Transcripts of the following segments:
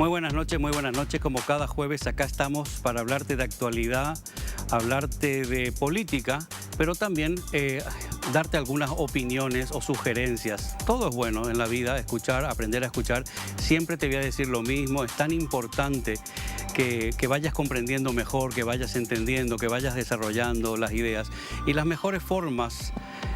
Muy buenas noches. Como cada jueves acá estamos para hablarte de actualidad, hablarte de política, pero también darte algunas opiniones o sugerencias. Todo es bueno en la vida, escuchar, aprender a escuchar. Siempre te voy a decir lo mismo, es tan importante que vayas comprendiendo mejor, que vayas entendiendo, que vayas desarrollando las ideas. Y las mejores formas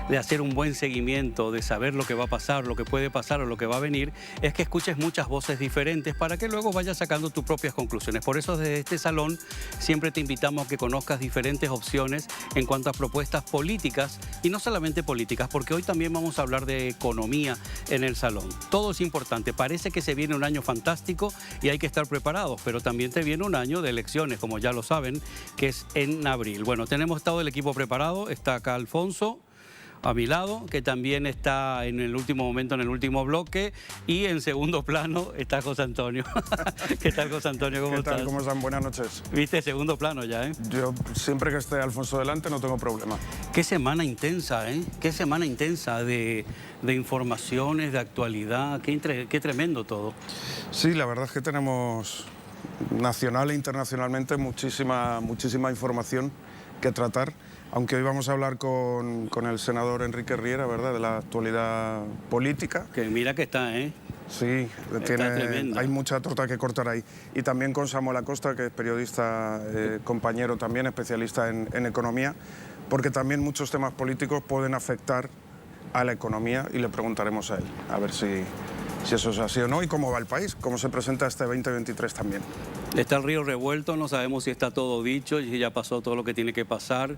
de hacer un buen seguimiento, de saber lo que va a pasar, lo que puede pasar o lo que va a venir, es que escuches muchas voces diferentes para que luego vayas sacando tus propias conclusiones. Por eso desde este salón siempre te invitamos a que conozcas diferentes opciones en cuanto a propuestas políticas y no solamente políticas, porque hoy también vamos a hablar de economía en el salón. Todo es importante. Parece que se viene un año fantástico y hay que estar preparados, pero también te viene un año de elecciones, como ya lo saben, que es en abril. Bueno, tenemos todo el equipo preparado. Está acá Alfonso a mi lado, que también está en el último momento, en el último bloque, y en segundo plano está José Antonio. ¿Qué tal, José Antonio? ¿Cómo estás? ¿Qué tal? ¿Cómo están? Buenas noches. Viste, segundo plano ya, ¿eh? Yo siempre que esté Alfonso delante no tengo problema. Qué semana intensa, ¿eh? Qué semana intensa de informaciones, de actualidad, qué tremendo todo. Sí, la verdad es que tenemos nacional e internacionalmente muchísima información que tratar. Aunque hoy vamos a hablar con el senador Enrique Riera, ¿verdad?, de la actualidad política. Que mira que está, ¿eh? Sí, hay mucha torta que cortar ahí. Y también con Samuel Acosta, que es periodista, compañero también, especialista en economía, porque también muchos temas políticos pueden afectar a la economía y le preguntaremos a él, a ver si eso es así o no y cómo va el país, cómo se presenta este 2023 también. Está el río revuelto, no sabemos si está todo dicho, si ya pasó todo lo que tiene que pasar.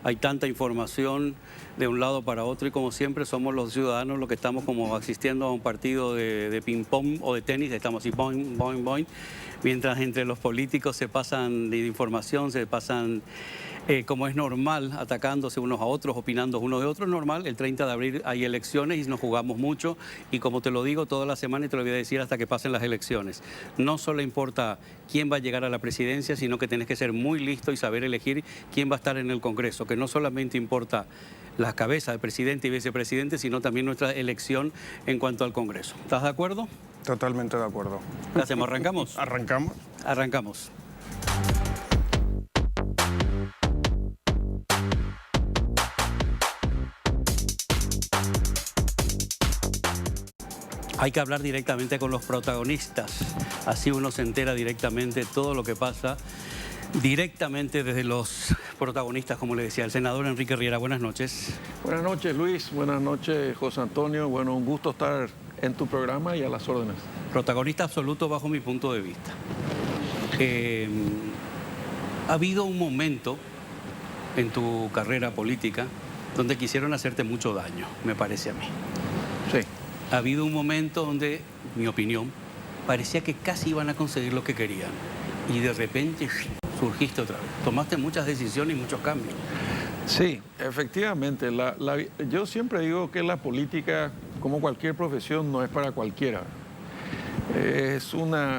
Hay tanta información de un lado para otro y como siempre somos los ciudadanos los que estamos como asistiendo a un partido de ping-pong o de tenis, estamos así, boing, boing, boing, mientras entre los políticos se pasan de información, se pasan, como es normal, atacándose unos a otros, opinando unos de otros, normal. El 30 de abril hay elecciones y nos jugamos mucho y como te lo digo toda la semana y te lo voy a decir hasta que pasen las elecciones. No solo importa quién va a llegar a la presidencia, sino que tenés que ser muy listo y saber elegir quién va a estar en el Congreso, que no solamente importa las cabezas de presidente y vicepresidente, sino también nuestra elección en cuanto al Congreso. ¿Estás de acuerdo? Totalmente de acuerdo. ¿Qué hacemos? ¿Arrancamos? ¿Arrancamos? Arrancamos. Hay que hablar directamente con los protagonistas, así uno se entera directamente de todo lo que pasa, directamente desde los protagonistas, como le decía el senador Enrique Riera. Buenas noches. Buenas noches, Luis. Buenas noches, José Antonio. Bueno, un gusto estar en tu programa y a las órdenes. Protagonista absoluto bajo mi punto de vista. Ha habido un momento en tu carrera política donde quisieron hacerte mucho daño, me parece a mí. Sí. Ha habido un momento donde, mi opinión, parecía que casi iban a conseguir lo que querían. Y de repente surgiste otra vez. Tomaste muchas decisiones y muchos cambios. Sí, efectivamente. Yo siempre digo que la política, como cualquier profesión, no es para cualquiera.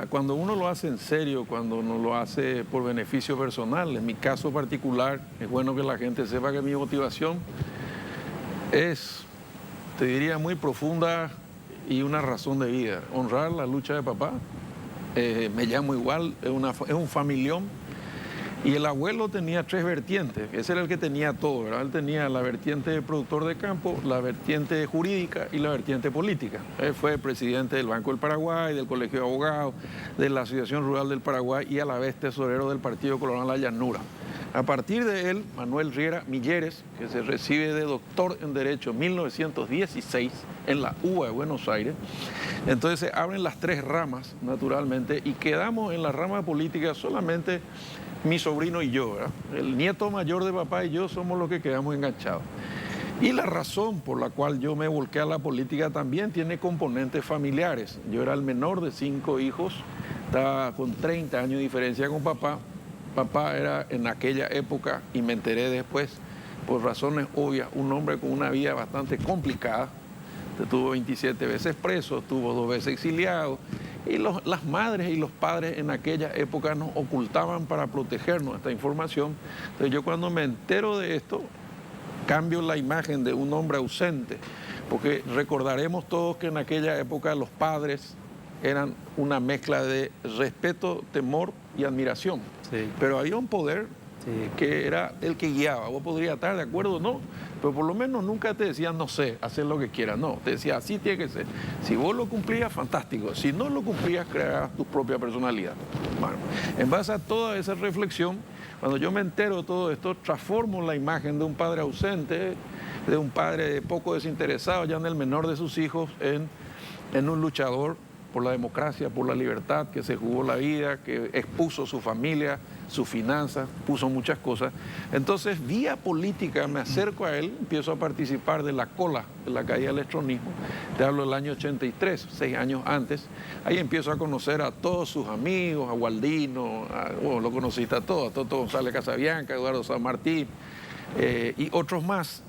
Cuando uno lo hace en serio, cuando uno lo hace por beneficio personal, en mi caso particular, es bueno que la gente sepa que mi motivación es, te diría, muy profunda y una razón de vida. Honrar la lucha de papá. Me llamo igual, es un familión. Y el abuelo tenía 3 vertientes, ese era el que tenía todo, ¿verdad? Él tenía la vertiente de productor de campo, la vertiente jurídica y la vertiente política. Él fue presidente del Banco del Paraguay, del Colegio de Abogados, de la Asociación Rural del Paraguay y a la vez tesorero del Partido Colorado La Llanura. A partir de él, Manuel Riera Milleres, que se recibe de doctor en Derecho en 1916 en la UBA de Buenos Aires. Entonces se abren las 3 ramas, naturalmente, y quedamos en la rama política solamente mi sobrino y yo, ¿verdad? El nieto mayor de papá y yo somos los que quedamos enganchados. Y la razón por la cual yo me volqué a la política también tiene componentes familiares. Yo era el menor de 5 hijos, estaba con 30 años de diferencia con papá. Papá era en aquella época, y me enteré después, por razones obvias, un hombre con una vida bastante complicada. Estuvo 27 veces preso, estuvo 2 veces exiliado. Y las madres y los padres en aquella época nos ocultaban para protegernos esta información. Entonces yo cuando me entero de esto, cambio la imagen de un hombre ausente, porque recordaremos todos que en aquella época los padres eran una mezcla de respeto, temor y admiración. Sí. Pero había un poder que era el que guiaba. Vos podrías estar de acuerdo o no, pero por lo menos nunca te decía, no sé, hacer lo que quieras. No, te decía, así tiene que ser. Si vos lo cumplías, fantástico. Si no lo cumplías, creabas tu propia personalidad. Bueno, en base a toda esa reflexión, cuando yo me entero de todo esto, transformo la imagen de un padre ausente, de un padre poco desinteresado, ya en el menor de sus hijos, en un luchador por la democracia, por la libertad, que se jugó la vida, que expuso su familia, sus finanzas, puso muchas cosas. Entonces, vía política, me acerco a él, empiezo a participar de la cola de la caída del electronismo. Te hablo del año 83, 6 años antes. Ahí empiezo a conocer a todos sus amigos, a Gualdino, lo conociste a todos, Toto González Casabianca, Eduardo San Martín y otros más.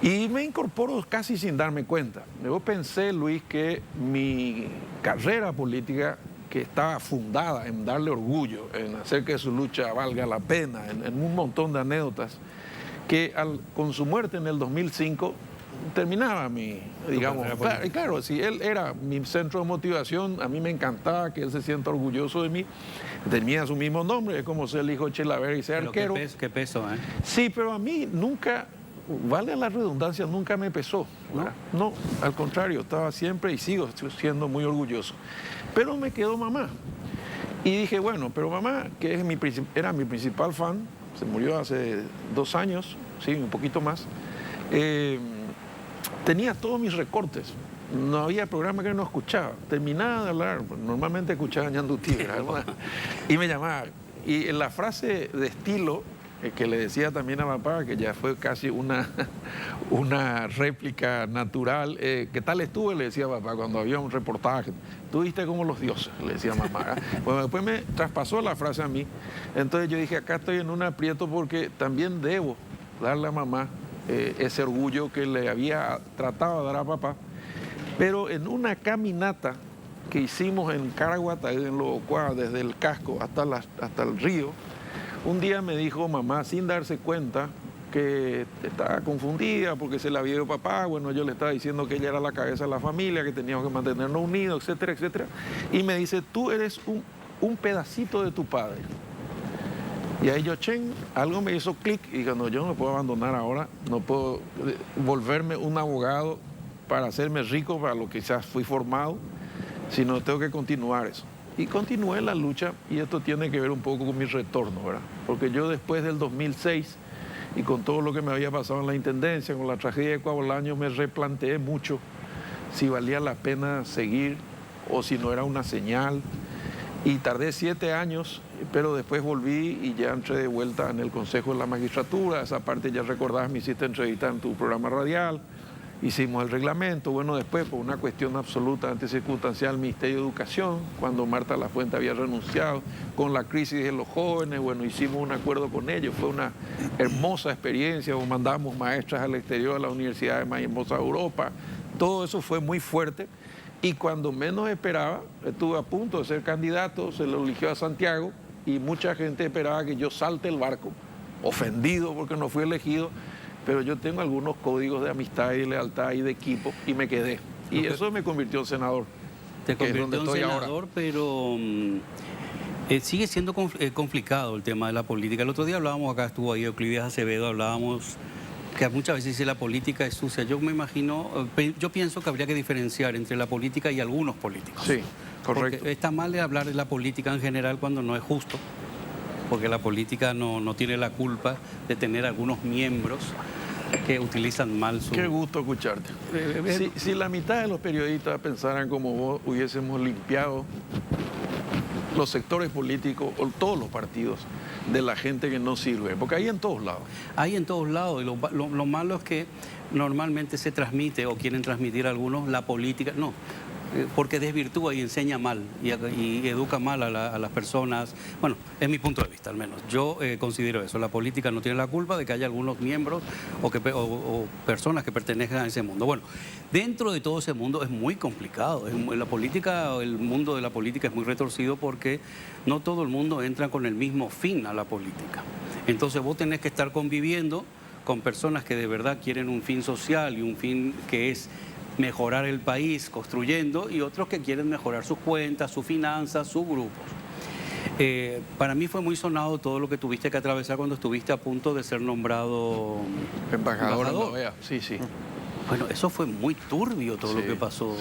Y me incorporo casi sin darme cuenta. Yo pensé, Luis, que mi carrera política, que estaba fundada en darle orgullo, en hacer que su lucha valga la pena, en un montón de anécdotas, que con su muerte en el 2005 terminaba mi, digamos, claro, si él era mi centro de motivación, a mí me encantaba que él se sienta orgulloso de mí, tenía su mismo nombre, es como ser el hijo de Chilaver y ser arquero. Qué peso, ¿eh? Sí, pero a mí nunca, vale la redundancia, nunca me pesó. No, al contrario, estaba siempre y sigo siendo muy orgulloso. Pero me quedó mamá. Y dije, bueno, pero mamá, que era mi principal fan, se murió hace 2 años, sí, un poquito más, tenía todos mis recortes. No había programa que no escuchaba. Terminaba de hablar, normalmente escuchaba Ñandutí, ¿verdad? Y me llamaba. Y en la frase de estilo que le decía también a papá, que ya fue casi una réplica natural, ¿qué tal estuve? Le decía a papá cuando había un reportaje. Tú viste como los dioses, le decía a mamá. Bueno, después me traspasó la frase a mí. Entonces yo dije, acá estoy en un aprieto porque también debo darle a mamá ese orgullo que le había tratado de dar a papá. Pero en una caminata que hicimos en Caraguatá, en Lobocuá, desde el casco hasta el río, un día me dijo mamá, sin darse cuenta, que estaba confundida porque se la había ido papá. Bueno, yo le estaba diciendo que ella era la cabeza de la familia, que teníamos que mantenernos unidos, etcétera, etcétera. Y me dice, tú eres un pedacito de tu padre. Y ahí yo, algo me hizo clic y dije, no, yo no puedo abandonar ahora, no puedo volverme un abogado para hacerme rico, para lo que quizás fui formado, sino tengo que continuar eso. Y continué la lucha, y esto tiene que ver un poco con mi retorno, ¿verdad? Porque yo después del 2006, y con todo lo que me había pasado en la Intendencia, con la tragedia de Coabolaños, me replanteé mucho si valía la pena seguir o si no era una señal. Y tardé 7 años, pero después volví y ya entré de vuelta en el Consejo de la Magistratura. Esa parte ya recordás, me hiciste entrevista en tu programa radial. Hicimos el reglamento, bueno, después por una cuestión absolutamente circunstancial, el Ministerio de Educación, cuando Marta Lafuente había renunciado, con la crisis de los jóvenes, bueno, hicimos un acuerdo con ellos, fue una hermosa experiencia, mandamos maestras al exterior de las universidades más hermosas de Europa, todo eso fue muy fuerte, y cuando menos esperaba, estuve a punto de ser candidato, se lo eligió a Santiago, y mucha gente esperaba que yo salte el barco, ofendido porque no fui elegido, pero yo tengo algunos códigos de amistad y de lealtad y de equipo y me quedé. Y eso me convirtió en senador. Te convirtió en senador, ahora. Pero sigue siendo complicado el tema de la política. El otro día hablábamos, acá estuvo ahí Euclides Acevedo, hablábamos que muchas veces dice la política es sucia. Yo me imagino, yo pienso que habría que diferenciar entre la política y algunos políticos. Sí, correcto. Porque está mal de hablar de la política en general cuando no es justo. Porque la política no tiene la culpa de tener algunos miembros que utilizan mal su... Qué gusto escucharte. Si la mitad de los periodistas pensaran como vos, hubiésemos limpiado los sectores políticos o todos los partidos de la gente que no sirve, porque hay en todos lados. Hay en todos lados, y lo malo es que normalmente se transmite, o quieren transmitir algunos, la política... No, porque desvirtúa y enseña mal y educa mal a las personas. Bueno, es mi punto de vista al menos. Yo considero eso. La política no tiene la culpa de que haya algunos miembros o personas que pertenezcan a ese mundo. Bueno, dentro de todo ese mundo es muy complicado. El mundo de la política es muy retorcido porque no todo el mundo entra con el mismo fin a la política. Entonces vos tenés que estar conviviendo con personas que de verdad quieren un fin social y un fin que es mejorar el país construyendo y otros que quieren mejorar sus cuentas, sus finanzas, sus grupos. Para mí fue muy sonado todo lo que tuviste que atravesar cuando estuviste a punto de ser nombrado embajador. En la OEA. Sí, sí. Bueno, eso fue muy turbio todo lo que pasó,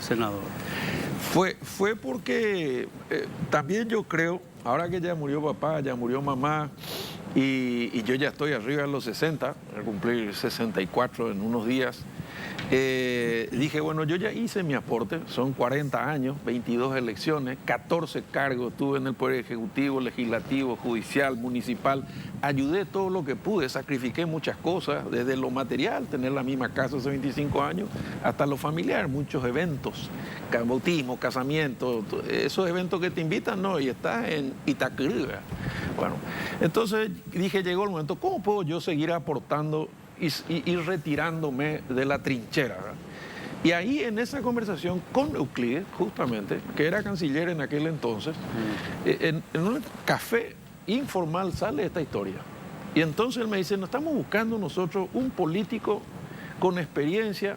senador. Fue porque también yo creo, ahora que ya murió papá, ya murió mamá, y yo ya estoy arriba de los 60, voy a cumplir 64 en unos días, dije, bueno, yo ya hice mi aporte, son 40 años, 22 elecciones, 14 cargos tuve en el Poder Ejecutivo, Legislativo, Judicial, Municipal, ayudé todo lo que pude, sacrifiqué muchas cosas, desde lo material, tener la misma casa hace 25 años, hasta lo familiar, muchos eventos, bautismo, casamiento, esos eventos que te invitan, no, y estás en Itacrí. Bueno, entonces dije, llegó el momento, ¿cómo puedo yo seguir aportando y ir retirándome de la trinchera? ¿Verdad? Y ahí en esa conversación con Euclides, justamente, que era canciller en aquel entonces, en un café informal sale esta historia. Y entonces él me dice, no estamos buscando nosotros un político con experiencia,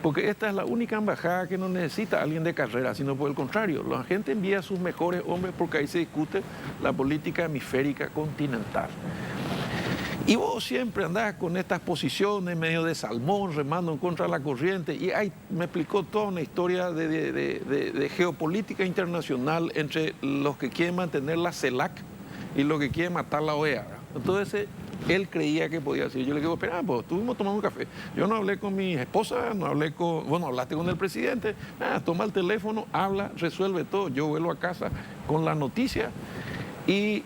porque esta es la única embajada que no necesita a alguien de carrera, sino por el contrario, la gente envía a sus mejores hombres porque ahí se discute la política hemisférica continental. Y vos siempre andás con estas posiciones medio de salmón, remando en contra de la corriente, y ahí me explicó toda una historia de geopolítica internacional entre los que quieren mantener la CELAC y los que quieren matar la OEA. Entonces él creía que podía decir. Yo le digo, espera, pues estuvimos tomando un café. Yo no hablé con mi esposa, no hablé con, bueno, hablaste con el presidente, toma el teléfono, habla, resuelve todo. Yo vuelvo a casa con la noticia y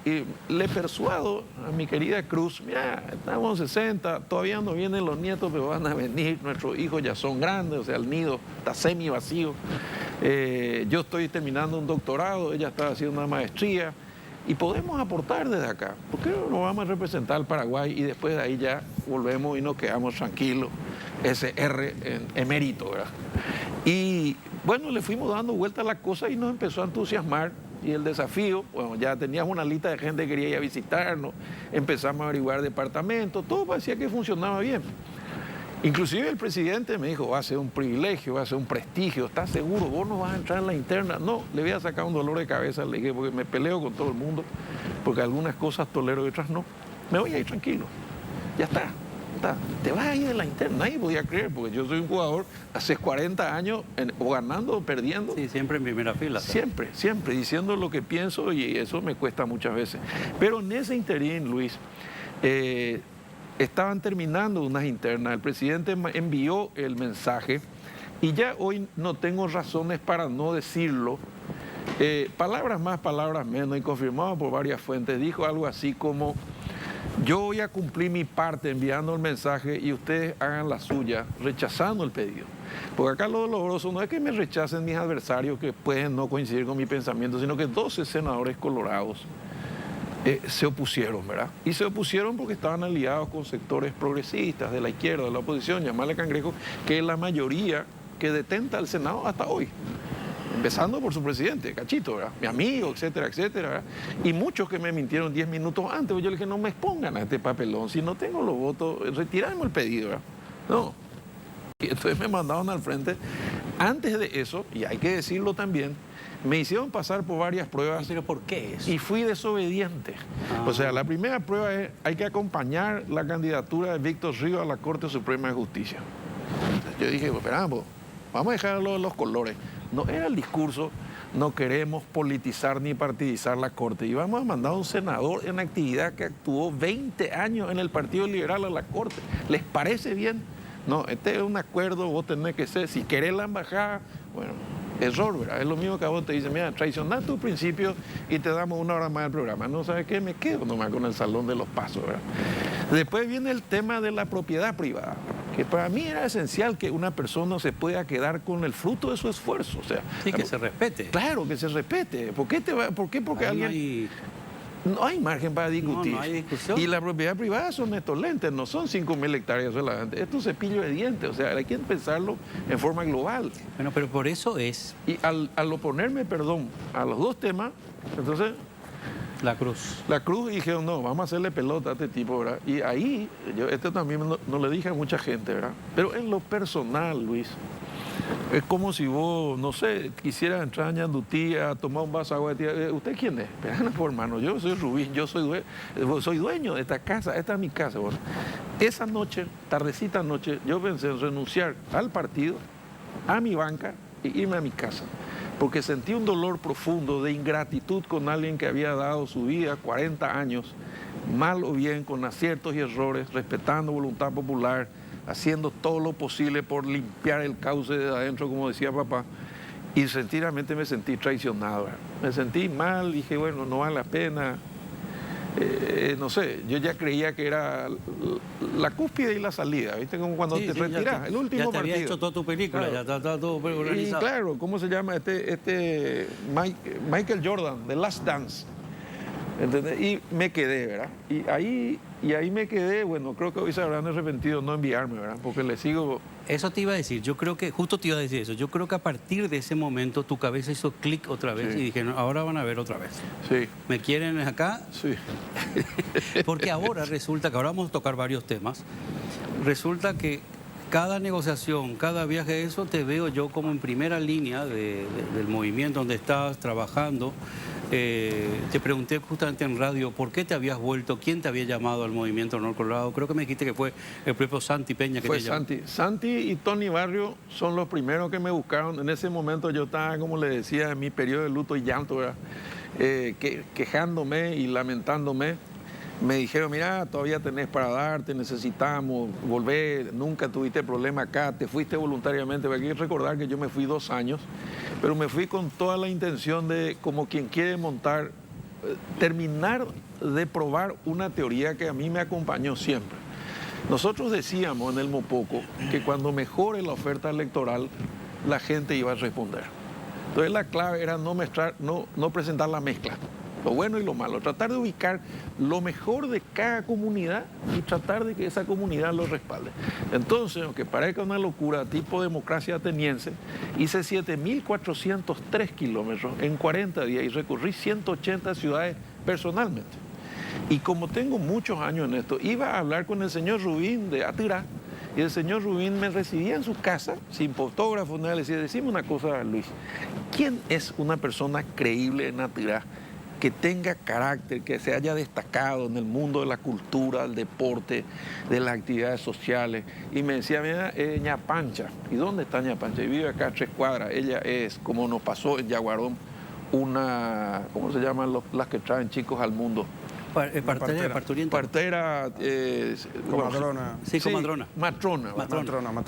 le persuado a mi querida Cruz, mira, estamos en 60, todavía no vienen los nietos, pero van a venir, nuestros hijos ya son grandes, o sea, el nido está semi vacío. Yo estoy terminando un doctorado, ella está haciendo una maestría. Y podemos aportar desde acá. ¿Por qué no vamos a representar al Paraguay y después de ahí ya volvemos y nos quedamos tranquilos? SR en emérito, ¿verdad? Y bueno, le fuimos dando vuelta a la cosa y nos empezó a entusiasmar. Y el desafío, bueno, ya teníamos una lista de gente que quería ir a visitarnos, empezamos a averiguar departamentos, todo parecía que funcionaba bien. Inclusive el presidente me dijo, va a ser un privilegio, va a ser un prestigio, ¿estás seguro? ¿Vos no vas a entrar en la interna? No, le voy a sacar un dolor de cabeza, le dije, porque me peleo con todo el mundo, porque algunas cosas tolero y otras no. Me voy a ir tranquilo, ya está. Te vas a ir de la interna, nadie podía creer, porque yo soy un jugador hace 40 años, o ganando o perdiendo. Sí, siempre en primera fila. Siempre, siempre, diciendo lo que pienso y eso me cuesta muchas veces. Pero en ese interín, Luis, estaban terminando unas internas, el presidente envió el mensaje y ya hoy no tengo razones para no decirlo. Palabras más, palabras menos, y confirmado por varias fuentes, dijo algo así como, yo voy a cumplir mi parte enviando el mensaje y ustedes hagan la suya, rechazando el pedido. Porque acá lo doloroso no es que me rechacen mis adversarios que pueden no coincidir con mi pensamiento, sino que 12 senadores colorados se opusieron, ¿verdad? Y se opusieron porque estaban aliados con sectores progresistas, de la izquierda, de la oposición, llamarle cangrejo, que es la mayoría que detenta al Senado hasta hoy. Empezando por su presidente, Cachito, ¿verdad? Mi amigo, etcétera, etcétera, ¿verdad? Y muchos que me mintieron 10 minutos antes, yo le dije, no me expongan a este papelón, si no tengo los votos, retiramos el pedido, ¿verdad? No. Y entonces me mandaron al frente. Antes de eso, y hay que decirlo también, me hicieron pasar por varias pruebas. ¿Pero por qué eso? Y fui desobediente. O sea, la primera prueba es, hay que acompañar la candidatura de Víctor Ríos a la Corte Suprema de Justicia. Yo dije, pues, esperamos, vamos a dejarlo los colores. No era el discurso, no queremos politizar ni partidizar la Corte. Y vamos a mandar a un senador en actividad que actuó 20 años en el Partido Liberal a la Corte. ¿Les parece bien? No, este es un acuerdo, vos tenés que ser, si querés la embajada, bueno, error, ¿verdad? Es lo mismo que a vos te dicen, mira, traicionás tus principios y te damos 1 hora más del programa. No sabes qué, me quedo nomás con el Salón de los Pasos, ¿verdad? Después viene el tema de la propiedad privada, que para mí era esencial que una persona se pueda quedar con el fruto de su esfuerzo. O sea, sí, que se respete. Claro, que se respete. ¿Por qué? Porque alguien... No hay margen para discutir. No hay discusión. Y la propiedad privada son estos lentes, no son 5.000 hectáreas solamente. Esto es cepillo de dientes, o sea, hay que pensarlo en forma global. Bueno, pero por eso es... Y al oponerme, perdón, a los dos temas, entonces... La Cruz. La Cruz dijeron, no, vamos a hacerle pelota a este tipo, ¿verdad? Y ahí, yo también no le dije a mucha gente, ¿verdad? Pero en lo personal, Luis, Es como si vos, no sé, quisieras entrar a Ñandutí a tomar un vaso de agua de tía. ¿Usted quién es? Pero, hermano, yo soy Rubín, yo soy dueño de esta casa, esta es mi casa. Bueno, esa noche, tardecita noche, yo pensé en renunciar al partido, a mi banca e irme a mi casa. Porque sentí un dolor profundo de ingratitud con alguien que había dado su vida 40 años, mal o bien, con aciertos y errores, respetando voluntad popular, haciendo todo lo posible por limpiar el cauce de adentro, como decía papá, y sinceramente me sentí traicionado. Me sentí mal, dije, bueno, no vale la pena. No sé, yo ya creía que era la cúspide y la salida, ¿viste? Como cuando te retirás, el último partido. Ya te había hecho toda tu película, claro. Ya está todo organizado. Y claro, ¿cómo se llama? Michael Jordan, The Last Dance. ¿Entendés? Y me quedé, ¿verdad? Y ahí me quedé, bueno, creo que hoy se habrán arrepentido no enviarme, ¿verdad? Porque le sigo... Eso te iba a decir, yo creo que, justo te iba a decir eso, yo creo que a partir de ese momento tu cabeza hizo clic otra vez, sí. Y dije, no, ahora van a ver otra vez. Sí. ¿Me quieren acá? Sí. Porque ahora resulta que ahora vamos a tocar varios temas, resulta que cada negociación, cada viaje, eso te veo yo como en primera línea del movimiento donde estás trabajando. Te pregunté justamente en radio por qué te habías vuelto, quién te había llamado al movimiento Honor Colorado. Creo que me dijiste que fue el propio Santi Peña que fue te llamó. Santi y Tony Barrio son los primeros que me buscaron. En ese momento yo estaba, como le decía, en mi periodo de luto y llanto, ¿verdad? Quejándome y lamentándome. Me dijeron, mira, todavía tenés para darte, necesitamos volver, nunca tuviste problema acá, te fuiste voluntariamente. Porque hay que recordar que yo me fui 2 años, pero me fui con toda la intención de, como quien quiere montar, terminar de probar una teoría que a mí me acompañó siempre. Nosotros decíamos en el Mopoco que cuando mejore la oferta electoral, la gente iba a responder. Entonces la clave era no presentar la mezcla. Lo bueno y lo malo, tratar de ubicar lo mejor de cada comunidad y tratar de que esa comunidad lo respalde. Entonces, aunque parezca una locura tipo democracia ateniense, hice 7.403 kilómetros en 40 días y recorrí 180 ciudades personalmente. Y como tengo muchos años en esto, iba a hablar con el señor Rubín de Atirá, y el señor Rubín me recibía en su casa, sin fotógrafo, nada, le decía, decime una cosa, Luis, ¿quién es una persona creíble en Atirá? Que tenga carácter, que se haya destacado en el mundo de la cultura, del deporte, de las actividades sociales. Y me decía, mira, Ña Pancha. ¿Y dónde está Ña Pancha? Y vive acá a 3 cuadras. Ella es, como nos pasó en Yaguarón, una, ¿cómo se llaman las que traen chicos al mundo? Partera, comadrona. Sí, comadrona. Matrona.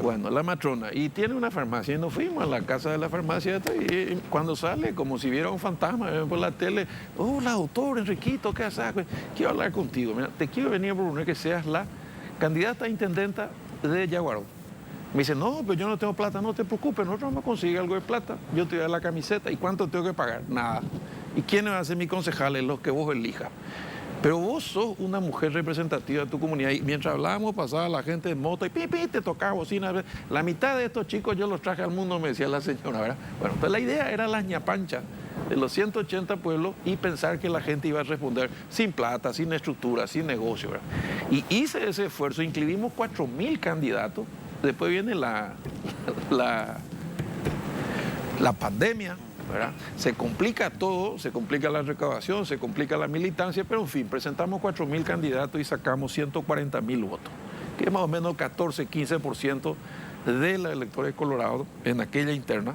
Bueno, la matrona. Y tiene una farmacia. Y nos fuimos a la casa de la farmacia. Y cuando sale, como si viera un fantasma por la tele. Hola, doctor Enriquito, ¿qué haces? Quiero hablar contigo. Mira, te quiero venir a proponer que seas la candidata a intendenta de Yaguarón. Me dice, no, pero yo no tengo plata. No te preocupes, nosotros vamos a conseguir algo de plata. Yo te voy a dar la camiseta. ¿Y cuánto tengo que pagar? Nada. ¿Y quiénes van a ser mis concejales? Los que vos elijas. Pero vos sos una mujer representativa de tu comunidad. Y mientras hablábamos, pasaba la gente en moto y pipi, te tocaba bocina. La mitad de estos chicos yo los traje al mundo, me decía la señora, ¿verdad? Bueno, entonces la idea era las ñapanchas de los 180 pueblos y pensar que la gente iba a responder sin plata, sin estructura, sin negocio, ¿verdad? Y hice ese esfuerzo, inscribimos 4.000 candidatos. Después viene la pandemia, ¿verdad? Se complica todo, se complica la recaudación, se complica la militancia, pero en fin, presentamos 4.000 candidatos y sacamos 140.000 votos, que es más o menos 14-15% de la electora de Colorado en aquella interna.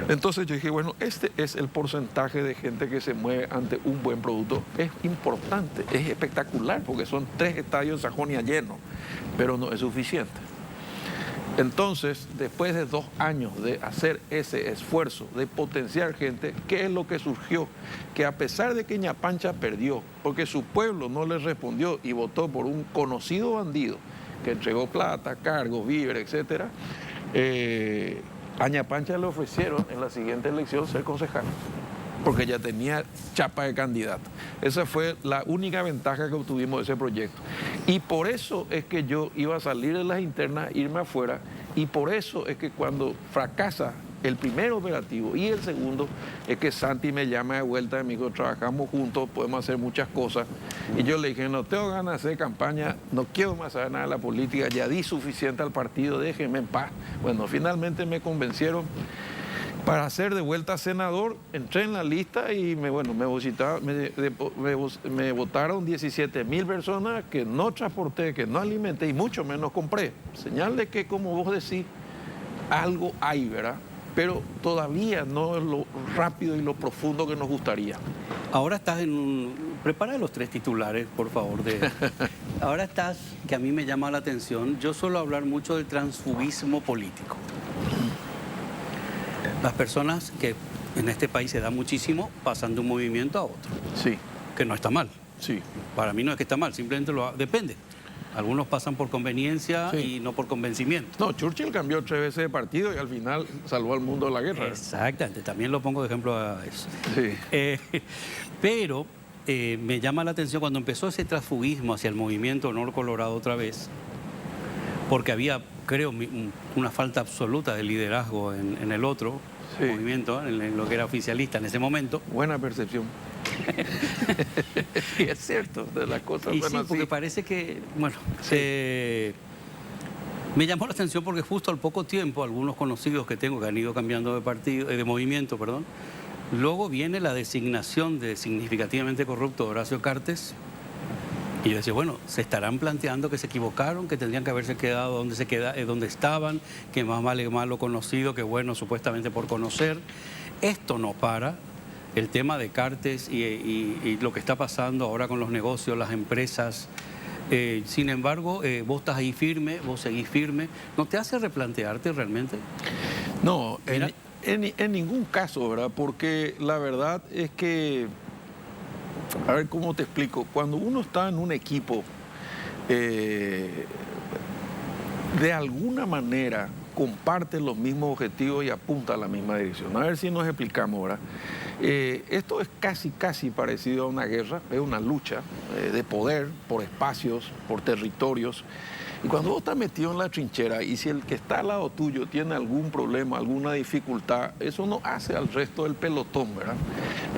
Entonces yo dije, bueno, este es el porcentaje de gente que se mueve ante un buen producto. Es importante, es espectacular, porque son 3 estadios de Sajonia llenos, pero no es suficiente. Entonces, después de 2 años de hacer ese esfuerzo de potenciar gente, ¿qué es lo que surgió? Que a pesar de que Ña Pancha perdió, porque su pueblo no le respondió y votó por un conocido bandido que entregó plata, cargos, víveres, etc., a Ña Pancha le ofrecieron en la siguiente elección ser concejal, porque ya tenía chapa de candidato. Esa fue la única ventaja que obtuvimos de ese proyecto. Y por eso es que yo iba a salir de las internas, irme afuera, y por eso es que cuando fracasa el primer operativo. Y el segundo es que Santi me llama de vuelta y me dijo, trabajamos juntos, podemos hacer muchas cosas. Y yo le dije, no tengo ganas de hacer campaña, no quiero más saber nada de la política, ya di suficiente al partido, déjenme en paz. Bueno, finalmente me convencieron para ser de vuelta senador, entré en la lista y me votaron 17.000 personas que no transporté, que no alimenté y mucho menos compré. Señal de que, como vos decís, algo hay, ¿verdad? Pero todavía no es lo rápido y lo profundo que nos gustaría. Ahora estás en un... Prepara los 3 titulares, por favor. Ahora estás, que a mí me llama la atención, yo suelo hablar mucho del transfugismo político. Las personas que en este país se da muchísimo pasan de un movimiento a otro. Sí. Que no está mal. Sí. Para mí no es que está mal, simplemente depende. Algunos pasan por conveniencia y no por convencimiento. No, Churchill cambió 3 veces de partido y al final salvó al mundo de la guerra. Exactamente, también lo pongo de ejemplo a eso. Sí. Pero me llama la atención cuando empezó ese transfugismo hacia el movimiento Honor Colorado otra vez, porque había, creo, una falta absoluta de liderazgo en el otro movimiento, en lo que era oficialista en ese momento. Buena percepción. Y es cierto, de las cosas y sí, porque parece que, bueno, me llamó la atención porque justo al poco tiempo, algunos conocidos que tengo que han ido cambiando de partido, de movimiento, perdón, luego viene la designación de significativamente corrupto Horacio Cartes. Y yo decía, bueno, se estarán planteando que se equivocaron, que tendrían que haberse quedado donde estaban, que más vale malo conocido que bueno supuestamente por conocer. Esto no para. El tema de Cartes y lo que está pasando ahora con los negocios, las empresas. Sin embargo, vos estás ahí firme, vos seguís firme. ¿No te hace replantearte realmente? No, en ningún caso, ¿verdad? Porque la verdad es que... A ver, ¿cómo te explico? Cuando uno está en un equipo, de alguna manera comparte los mismos objetivos y apunta a la misma dirección. A ver si nos explicamos ahora. Esto es casi parecido a una guerra, es una lucha de poder por espacios, por territorios. Y cuando vos estás metido en la trinchera y si el que está al lado tuyo tiene algún problema, alguna dificultad, eso no hace al resto del pelotón, ¿verdad?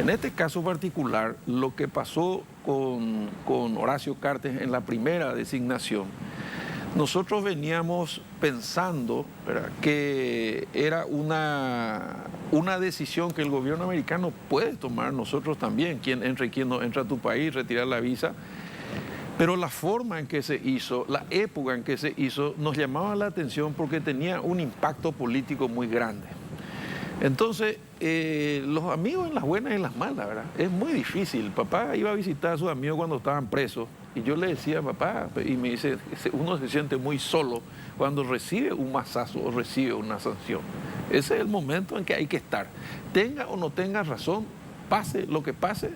En este caso particular, lo que pasó con Horacio Cartes en la primera designación, nosotros veníamos pensando, ¿verdad?, que era una decisión que el gobierno americano puede tomar, nosotros también, quién entra y quién no entra a tu país, retirar la visa. Pero la forma en que se hizo, la época en que se hizo, nos llamaba la atención porque tenía un impacto político muy grande. Entonces, los amigos en las buenas y en las malas, ¿verdad? Es muy difícil. Papá iba a visitar a sus amigos cuando estaban presos y yo le decía, papá, y me dice, uno se siente muy solo cuando recibe un mazazo o recibe una sanción. Ese es el momento en que hay que estar. Tenga o no tenga razón, pase lo que pase,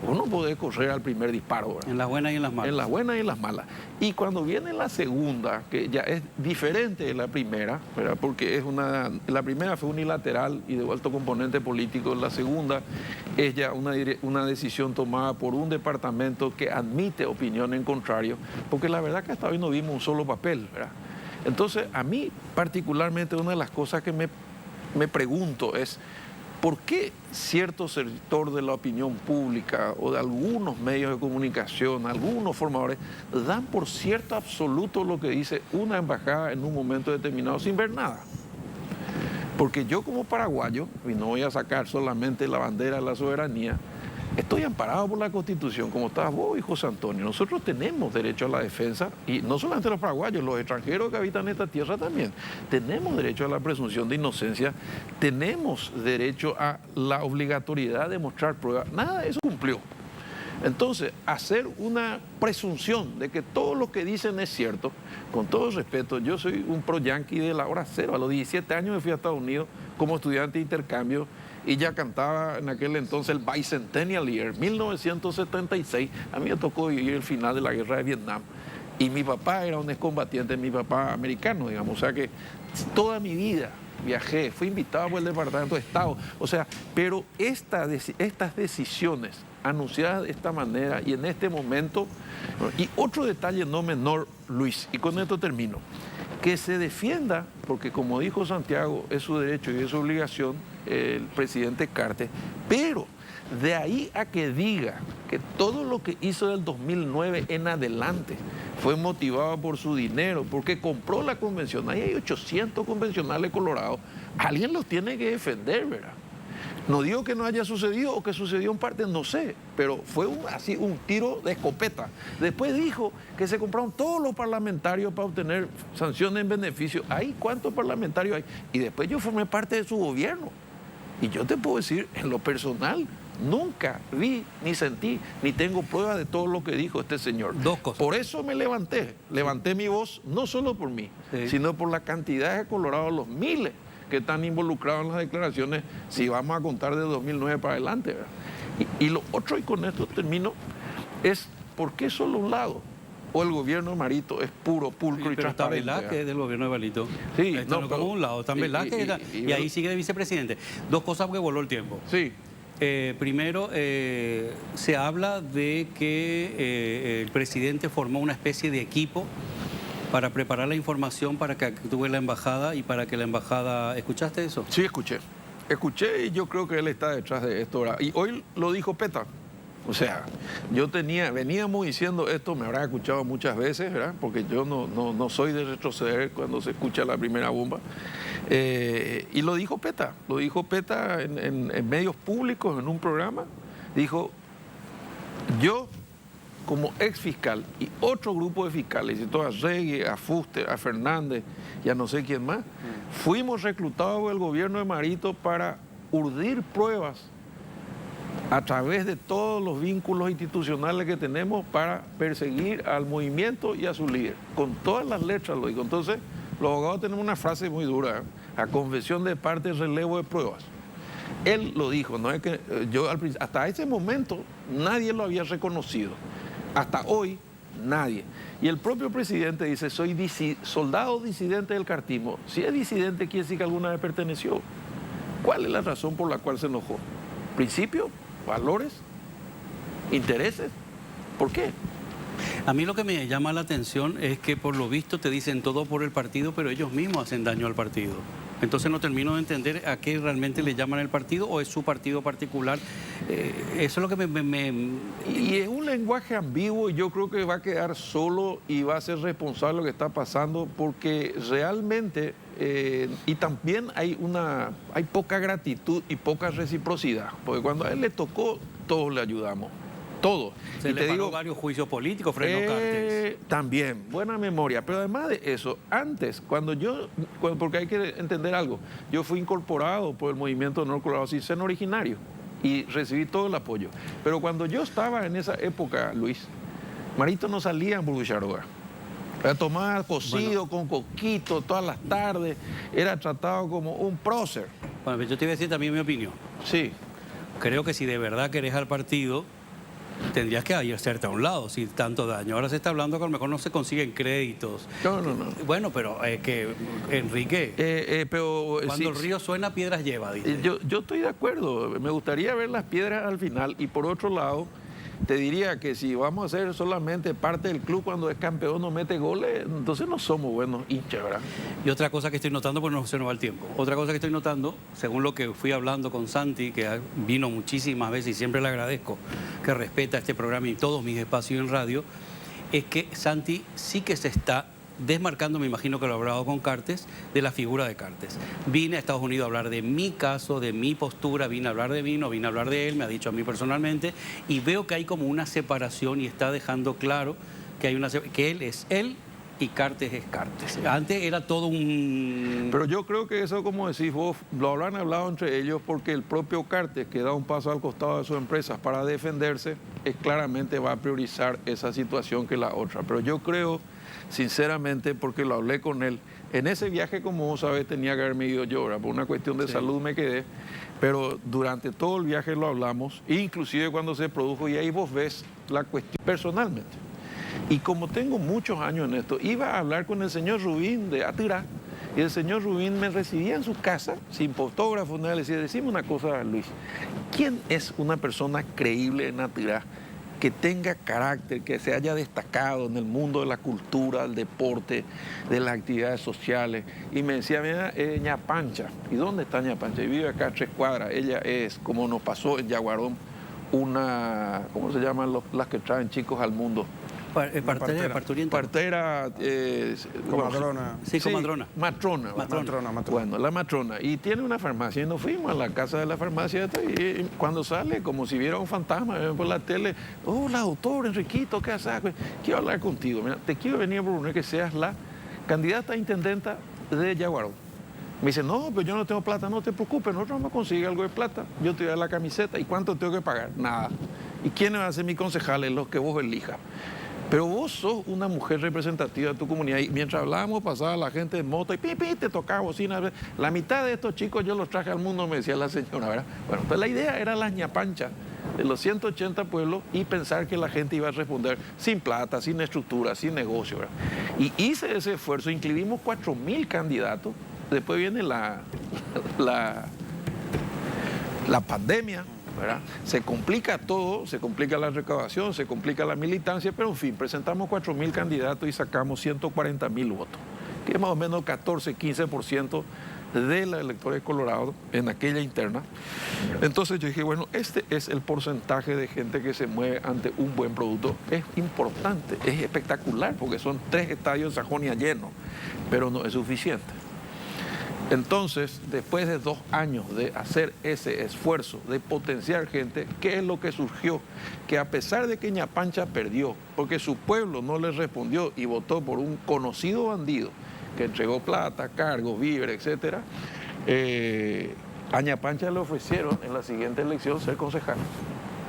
uno puede correr al primer disparo, ¿verdad? En las buenas y en las malas. En las buenas y en las malas. Y cuando viene la segunda, que ya es diferente de la primera, ¿verdad?, porque la primera fue unilateral y de alto componente político, la segunda es ya una decisión tomada por un departamento que admite opinión en contrario, porque la verdad que hasta hoy no vimos un solo papel, ¿verdad? Entonces, a mí particularmente una de las cosas que me pregunto es, ¿por qué cierto sector de la opinión pública o de algunos medios de comunicación, algunos formadores, dan por cierto absoluto lo que dice una embajada en un momento determinado sin ver nada? Porque yo como paraguayo, y no voy a sacar solamente la bandera de la soberanía, estoy amparado por la Constitución, como estás vos y José Antonio. Nosotros tenemos derecho a la defensa, y no solamente los paraguayos, los extranjeros que habitan esta tierra también. Tenemos derecho a la presunción de inocencia, tenemos derecho a la obligatoriedad de mostrar pruebas. Nada de eso cumplió. Entonces, hacer una presunción de que todo lo que dicen es cierto, con todo respeto, yo soy un pro-yanqui de la hora cero. A los 17 años me fui a Estados Unidos como estudiante de intercambio, y ya cantaba en aquel entonces el Bicentennial Year, 1976. A mí me tocó vivir el final de la guerra de Vietnam. Y mi papá era un excombatiente, mi papá americano, digamos. O sea que toda mi vida viajé, fui invitado por el Departamento de Estado. O sea, pero estas decisiones anunciadas de esta manera y en este momento... Y otro detalle no menor, Luis, y con esto termino, que se defienda, porque como dijo Santiago, es su derecho y es su obligación el presidente Cartes, pero de ahí a que diga que todo lo que hizo del 2009 en adelante fue motivado por su dinero, porque compró la convención, ahí hay 800 convencionales colorados, alguien los tiene que defender, ¿verdad? No digo que no haya sucedido o que sucedió en parte, no sé, pero fue así un tiro de escopeta. Después dijo que se compraron todos los parlamentarios para obtener sanciones en beneficio. ¿Ahí cuántos parlamentarios hay? Y después yo formé parte de su gobierno. Y yo te puedo decir, en lo personal, nunca vi, ni sentí, ni tengo pruebas de todo lo que dijo este señor. Dos cosas. Por eso me levanté mi voz, no solo por mí, sino por la cantidad de colorados, los miles que están involucrados en las declaraciones, si vamos a contar de 2009 para adelante, ¿verdad? Y lo otro, y con esto termino, es ¿por qué solo un lado? O el gobierno de Marito es puro, pulcro y transparente. Está Velázquez del gobierno de Marito. Sí, está no, como un lado, está Velázquez y ahí sigue de vicepresidente. Dos cosas porque voló el tiempo. Sí. Primero, se habla de que el presidente formó una especie de equipo para preparar la información para que actúe la embajada y para que la embajada... ¿Escuchaste eso? Sí, escuché. Escuché y yo creo que él está detrás de esto, ¿verdad? Y hoy lo dijo Peta. O sea, veníamos diciendo esto, me habrá escuchado muchas veces, ¿verdad? Porque yo no soy de retroceder cuando se escucha la primera bomba. Y lo dijo Peta en medios públicos, en un programa. Dijo, yo como ex fiscal y otro grupo de fiscales, y todo a Regui, a Fuster, a Fernández y a no sé quién más, fuimos reclutados por el gobierno de Marito para urdir pruebas a través de todos los vínculos institucionales que tenemos para perseguir al movimiento y a su líder. Con todas las letras lo digo. Entonces, los abogados tenemos una frase muy dura, a confesión de parte, relevo de pruebas. Él lo dijo, no es que yo hasta ese momento nadie lo había reconocido. Hasta hoy, nadie. Y el propio presidente dice, soy soldado disidente del cartismo. Si es disidente, quiere decir que alguna vez perteneció. ¿Cuál es la razón por la cual se enojó? ¿Principios? ¿Valores? ¿Intereses? ¿Por qué? A mí lo que me llama la atención es que por lo visto te dicen todo por el partido, pero ellos mismos hacen daño al partido. Entonces no termino de entender a qué realmente le llaman el partido o es su partido particular. Eso es lo que Y es un lenguaje ambiguo y yo creo que va a quedar solo y va a ser responsable de lo que está pasando porque realmente, y también hay poca gratitud y poca reciprocidad, porque cuando a él le tocó, todos le ayudamos. Todo. Se le paró varios juicios políticos, frenó Cartes. También, buena memoria. Pero además de eso, antes, porque hay que entender algo, yo fui incorporado por el movimiento de Honor Colorado sin ser originario y recibí todo el apoyo. Pero cuando yo estaba en esa época, Luis, Marito no salía en Burbucharoga. Era tomar cocido con coquito todas las tardes, era tratado como un prócer. Bueno, yo te iba a decir también mi opinión. Sí. Creo que si de verdad querés al partido, tendrías que hacerte a un lado, sin tanto daño. Ahora se está hablando que a lo mejor no se consiguen créditos. No. Bueno, pero que, Enrique, pero, cuando el río suena, piedras lleva, dice. Yo estoy de acuerdo. Me gustaría ver las piedras al final. Y por otro lado, te diría que si vamos a ser solamente parte del club cuando es campeón no mete goles, entonces no somos buenos hinchas, ¿verdad? Y otra cosa que estoy notando, porque no se nos va el tiempo, otra cosa que estoy notando, según lo que fui hablando con Santi, que vino muchísimas veces y siempre le agradezco que respeta este programa y todos mis espacios en radio, es que Santi sí que se está desmarcando, me imagino que lo he hablado con Cartes, de la figura de Cartes. Vine a Estados Unidos a hablar de mi caso, de mi postura, vine a hablar de mí, no vine a hablar de él, me ha dicho a mí personalmente, y veo que hay como una separación y está dejando claro que que él es él y Cartes es Cartes. Antes era todo un... Pero yo creo que eso, como decís vos, lo habrán hablado entre ellos porque el propio Cartes, que da un paso al costado de sus empresas para defenderse, claramente va a priorizar esa situación que la otra. Pero yo creo, sinceramente, porque lo hablé con él, en ese viaje, como vos sabés, tenía que haberme ido yo, ¿verdad? Por una cuestión de salud me quedé, pero durante todo el viaje lo hablamos, inclusive cuando se produjo, y ahí vos ves la cuestión personalmente. Y como tengo muchos años en esto, iba a hablar con el señor Rubín de Atirá, y el señor Rubín me recibía en su casa, sin fotógrafo, nada, le decía, decime una cosa, Luis, ¿quién es una persona creíble en Atirá que tenga carácter, que se haya destacado en el mundo de la cultura, el deporte, de las actividades sociales. Y me decía, mira, Ñapancha. ¿Y dónde está Ñapancha? Y vive acá a 3 cuadras. Ella es, como nos pasó en Yaguarón, una, ¿cómo se llaman las que traen chicos al mundo? Partera, comadrona. Sí, comadrona. Matrona. Bueno, la matrona. Y tiene una farmacia. Y nos fuimos a la casa de la farmacia. Y cuando sale, como si viera un fantasma por la tele. Hola, doctor Enriquito, ¿qué haces? Quiero hablar contigo. Mira, te quiero venir a proponer que seas la candidata a intendenta de Yaguarón. Me dice, no, pero yo no tengo plata. No te preocupes, nosotros vamos a conseguir algo de plata. Yo te voy a dar la camiseta. ¿Y cuánto tengo que pagar? Nada. ¿Y quiénes van a ser mis concejales? Los que vos elijas. Pero vos sos una mujer representativa de tu comunidad. Y mientras hablábamos, pasaba la gente en moto y pipi, te tocaba bocina. La mitad de estos chicos yo los traje al mundo, me decía la señora, ¿verdad? Bueno, pues la idea era las ñapanchas de los 180 pueblos y pensar que la gente iba a responder sin plata, sin estructura, sin negocio, ¿verdad? Y hice ese esfuerzo, inscribimos 4.000 candidatos. Después viene la pandemia, ¿verdad? Se complica todo, se complica la recaudación, se complica la militancia, pero en fin, presentamos 4.000 candidatos y sacamos 140.000 votos, que es más o menos 14-15% de los electores colorados en aquella interna. Entonces yo dije, bueno, este es el porcentaje de gente que se mueve ante un buen producto. Es importante, es espectacular, porque son 3 estadios de Sajonia llenos, pero no es suficiente. Entonces, después de 2 años de hacer ese esfuerzo de potenciar gente, ¿qué es lo que surgió? Que a pesar de que Ñapancha perdió, porque su pueblo no le respondió y votó por un conocido bandido que entregó plata, cargos, víveres, etc., a Ñapancha le ofrecieron en la siguiente elección ser concejal,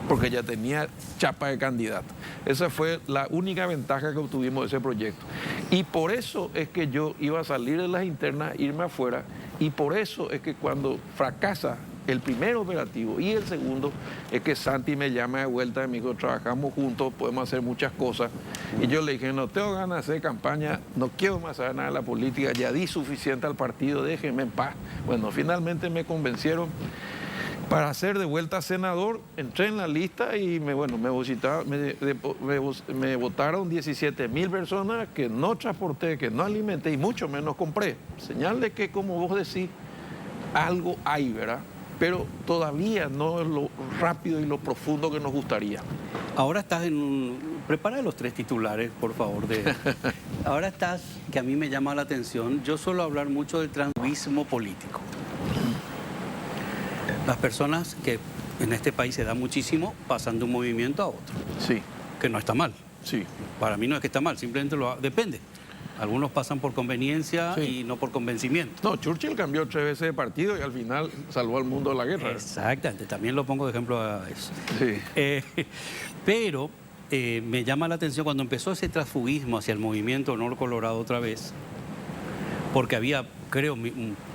porque ya tenía chapa de candidato. Esa fue la única ventaja que obtuvimos de ese proyecto. Y por eso es que yo iba a salir de las internas, irme afuera, y por eso es que cuando fracasa el primer operativo y el segundo, es que Santi me llama de vuelta y me dijo, trabajamos juntos, podemos hacer muchas cosas. Y yo le dije, no tengo ganas de hacer campaña, no quiero más saber nada de la política, ya di suficiente al partido, déjenme en paz. Bueno, finalmente me convencieron para ser de vuelta senador. Entré en la lista y me votaron 17.000 personas que no transporté, que no alimenté y mucho menos compré. Señal de que, como vos decís, algo hay, ¿verdad? Pero todavía no es lo rápido y lo profundo que nos gustaría. Ahora estás en un... Prepara los 3 titulares, por favor. Ahora estás, que a mí me llama la atención, yo suelo hablar mucho del transfugismo político. Las personas que en este país se da muchísimo pasan de un movimiento a otro. Sí. Que no está mal. Sí. Para mí no es que está mal, simplemente depende. Algunos pasan por conveniencia y no por convencimiento. No, Churchill cambió 3 veces de partido y al final salvó al mundo de la guerra. Exactamente, también lo pongo de ejemplo a eso. Sí. Pero me llama la atención cuando empezó ese transfugismo hacia el movimiento Honor Colorado otra vez, porque había, creo,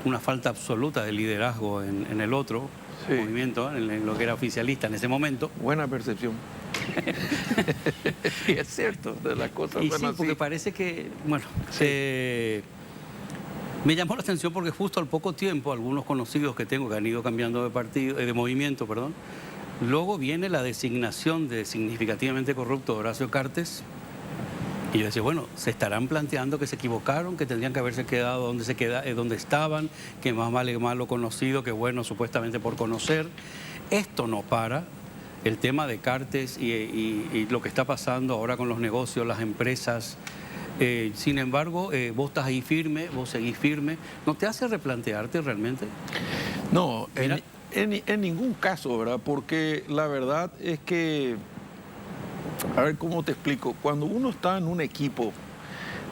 una falta absoluta de liderazgo en el otro movimiento, en lo que era oficialista en ese momento. Buena percepción. Y es cierto, de las cosas. Y sí, porque parece que, bueno, me llamó la atención porque justo al poco tiempo, algunos conocidos que tengo que han ido cambiando de partido, de movimiento, perdón, luego viene la designación de significativamente corrupto Horacio Cartes. Y yo decía, bueno, se estarán planteando que se equivocaron, que tendrían que haberse quedado donde estaban, que más vale malo conocido que bueno supuestamente por conocer. Esto no para. El tema de Cartes y lo que está pasando ahora con los negocios, las empresas. Sin embargo, vos estás ahí firme, vos seguís firme. ¿No te hace replantearte realmente? No, en ningún caso, ¿verdad? Porque la verdad es que, a ver cómo te explico, cuando uno está en un equipo,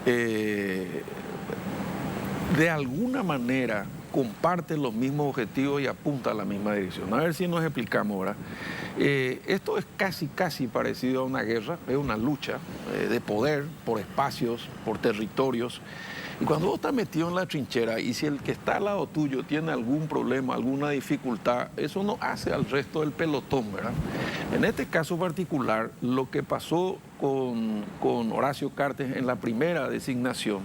de alguna manera comparte los mismos objetivos y apunta a la misma dirección. A ver si nos explicamos, ¿verdad? Esto es casi parecido a una guerra, es una lucha de poder por espacios, por territorios. Y cuando vos estás metido en la trinchera y si el que está al lado tuyo tiene algún problema, alguna dificultad, eso no hace al resto del pelotón, ¿verdad? En este caso particular, lo que pasó con Horacio Cartes en la primera designación,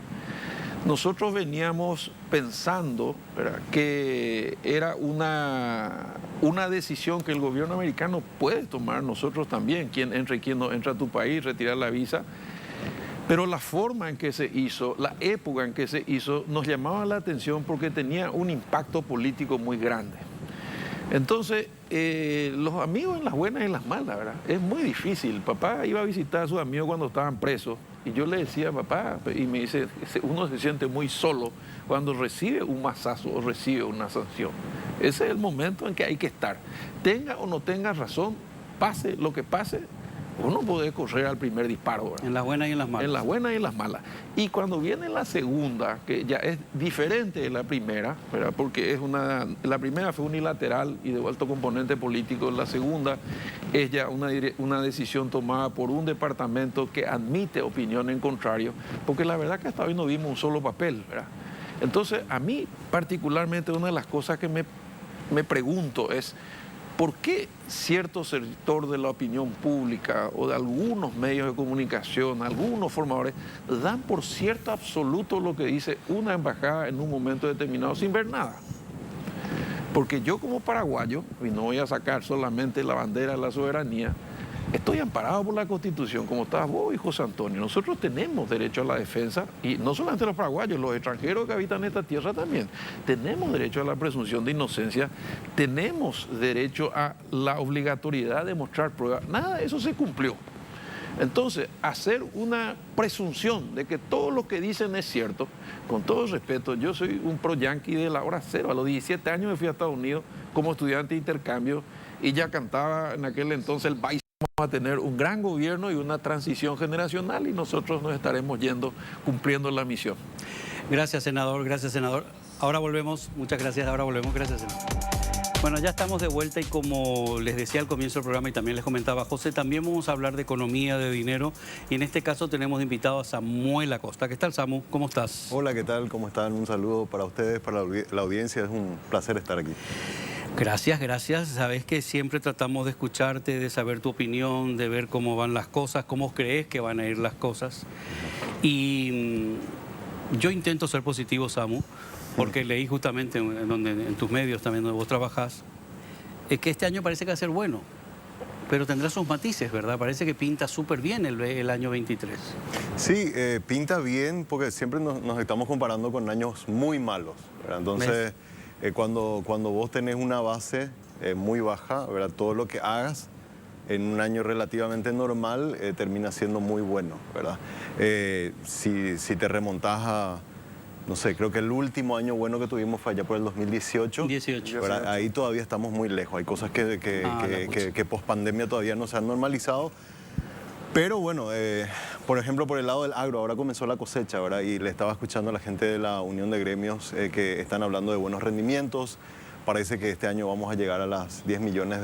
nosotros veníamos pensando, ¿verdad?, que era una una decisión que el gobierno americano puede tomar, nosotros también, quién entra y quién no entra a tu país, retirar la visa. Pero la forma en que se hizo, la época en que se hizo, nos llamaba la atención porque tenía un impacto político muy grande. Entonces, los amigos en las buenas y en las malas, ¿verdad? Es muy difícil. Papá iba a visitar a sus amigos cuando estaban presos y yo le decía, papá, y me dice, uno se siente muy solo cuando recibe un mazazo o recibe una sanción. Ese es el momento en que hay que estar. Tenga o no tenga razón, pase lo que pase, uno puede correr al primer disparo, ¿verdad? En las buenas y en las malas. En las buenas y en las malas. Y cuando viene la segunda, que ya es diferente de la primera, ¿verdad? Porque la primera fue unilateral y de alto componente político, la segunda es ya una decisión tomada por un departamento que admite opinión en contrario, porque la verdad que hasta hoy no vimos un solo papel, ¿verdad? Entonces, a mí particularmente una de las cosas que me pregunto es, ¿por qué cierto sector de la opinión pública o de algunos medios de comunicación, algunos formadores, dan por cierto absoluto lo que dice una embajada en un momento determinado sin ver nada? Porque yo como paraguayo, y no voy a sacar solamente la bandera de la soberanía, estoy amparado por la Constitución, como estás vos y José Antonio. Nosotros tenemos derecho a la defensa, y no solamente los paraguayos, los extranjeros que habitan esta tierra también. Tenemos derecho a la presunción de inocencia, tenemos derecho a la obligatoriedad de mostrar pruebas. Nada de eso se cumplió. Entonces, hacer una presunción de que todo lo que dicen es cierto, con todo respeto, yo soy un pro-yanqui de la hora cero. A los 17 años me fui a Estados Unidos como estudiante de intercambio y ya cantaba en aquel entonces el Vice. Vamos a tener un gran gobierno y una transición generacional y nosotros nos estaremos yendo cumpliendo la misión. Gracias, senador. Gracias, senador. Ahora volvemos. Muchas gracias. Ahora volvemos. Gracias, senador. Bueno, ya estamos de vuelta y como les decía al comienzo del programa y también les comentaba José, también vamos a hablar de economía, de dinero y en este caso tenemos de invitado a Samuel Acosta. ¿Qué tal, Samu? ¿Cómo estás? Hola, ¿qué tal? ¿Cómo están? Un saludo para ustedes, para la audiencia. Es un placer estar aquí. Gracias, gracias. Sabes que siempre tratamos de escucharte, de saber tu opinión, de ver cómo van las cosas, cómo crees que van a ir las cosas. Y yo intento ser positivo, Samu, porque leí justamente en tus medios también donde vos trabajás, que este año parece que va a ser bueno, pero tendrá sus matices, ¿verdad? Parece que pinta súper bien el año 23. Sí, pinta bien porque siempre nos estamos comparando con años muy malos, ¿verdad? Entonces, cuando vos tenés una base muy baja, ¿verdad? Todo lo que hagas en un año relativamente normal termina siendo muy bueno, ¿verdad? Si te remontás a, no sé, creo que el último año bueno que tuvimos fue allá por el 2018. 18. ¿Verdad? Ahí todavía estamos muy lejos. Hay cosas que post pandemia todavía no se han normalizado. Pero bueno, por ejemplo, por el lado del agro, ahora comenzó la cosecha, ¿verdad? Y le estaba escuchando a la gente de la Unión de Gremios que están hablando de buenos rendimientos. Parece que este año vamos a llegar a las 10 millones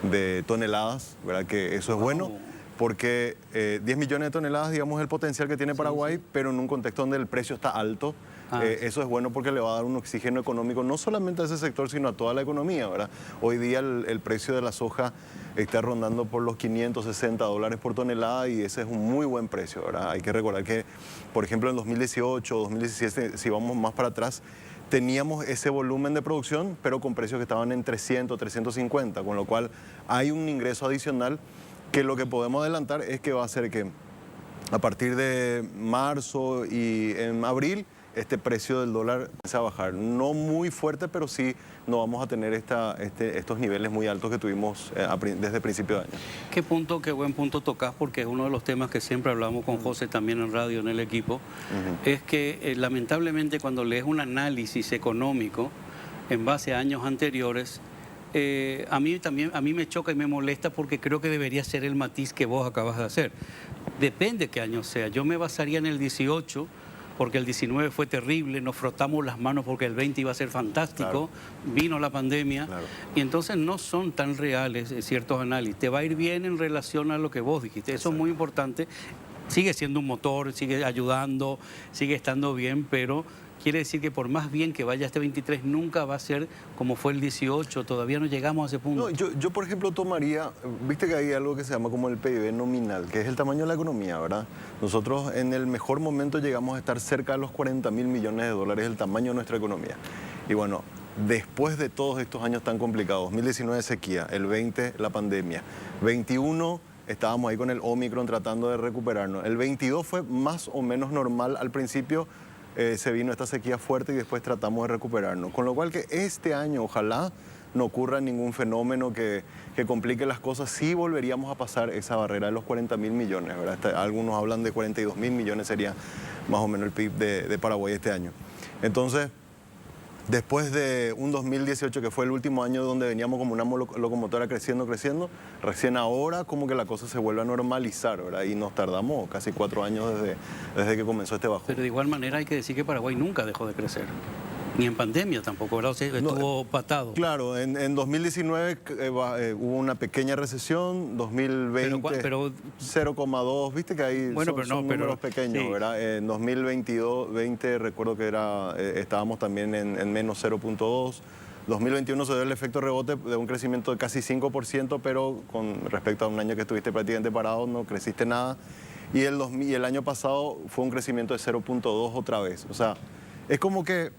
de toneladas, ¿verdad? Que eso es bueno, porque 10 millones de toneladas, digamos, es el potencial que tiene Paraguay, pero en un contexto donde el precio está alto. Eso es bueno porque le va a dar un oxígeno económico no solamente a ese sector, sino a toda la economía, ¿verdad? Hoy día el precio de la soja está rondando por los $560 por tonelada y ese es un muy buen precio, ¿verdad? Hay que recordar que, por ejemplo, en 2018, 2017, si vamos más para atrás, teníamos ese volumen de producción, pero con precios que estaban en 300, 350, con lo cual hay un ingreso adicional que lo que podemos adelantar es que va a ser que a partir de marzo y en abril, este precio del dólar comienza a bajar. No muy fuerte, pero sí no vamos a tener estos niveles muy altos que tuvimos desde el principio de año. Qué buen punto tocas, porque es uno de los temas que siempre hablamos con José también en radio, en el equipo, es que lamentablemente cuando lees un análisis económico en base a años anteriores, a mí me choca y me molesta porque creo que debería ser el matiz que vos acabas de hacer. Depende qué año sea. Yo me basaría en el 18, porque el 19 fue terrible, nos frotamos las manos porque el 20 iba a ser fantástico, vino la pandemia, y entonces no son tan reales ciertos análisis. Te va a ir bien en relación a lo que vos dijiste, eso es muy importante. Sigue siendo un motor, sigue ayudando, sigue estando bien, pero quiere decir que por más bien que vaya este 23, nunca va a ser como fue el 18, todavía no llegamos a ese punto. No, yo por ejemplo, tomaría, viste que hay algo que se llama como el PIB nominal, que es el tamaño de la economía, ¿verdad? Nosotros en el mejor momento llegamos a estar cerca de los 40.000 millones de dólares, el tamaño de nuestra economía. Y bueno, después de todos estos años tan complicados, 2019 sequía, el 20 la pandemia, 21 estábamos ahí con el Omicron tratando de recuperarnos, el 22 fue más o menos normal al principio, se vino esta sequía fuerte y después tratamos de recuperarnos, con lo cual que este año ojalá no ocurra ningún fenómeno que complique las cosas, sí volveríamos a pasar esa barrera de los 40.000 millones, ¿verdad? Algunos hablan de 42.000 millones, sería más o menos el PIB de Paraguay este año. Entonces, después de un 2018 que fue el último año donde veníamos como una locomotora creciendo, recién ahora como que la cosa se vuelve a normalizar, ¿verdad? Y nos tardamos casi 4 años desde que comenzó este bajón. Pero de igual manera hay que decir que Paraguay nunca dejó de crecer. Ni en pandemia tampoco, ¿verdad? O sea, estuvo patado. Claro, en 2019 hubo una pequeña recesión, 2020 0,2, viste que ahí son números pequeños, sí. ¿Verdad? En 2020 recuerdo que estábamos también en menos 0,2. 2021 se dio el efecto rebote de un crecimiento de casi 5%, pero con respecto a un año que estuviste prácticamente parado, no creciste nada. Y el año pasado fue un crecimiento de 0,2 otra vez. O sea, es como que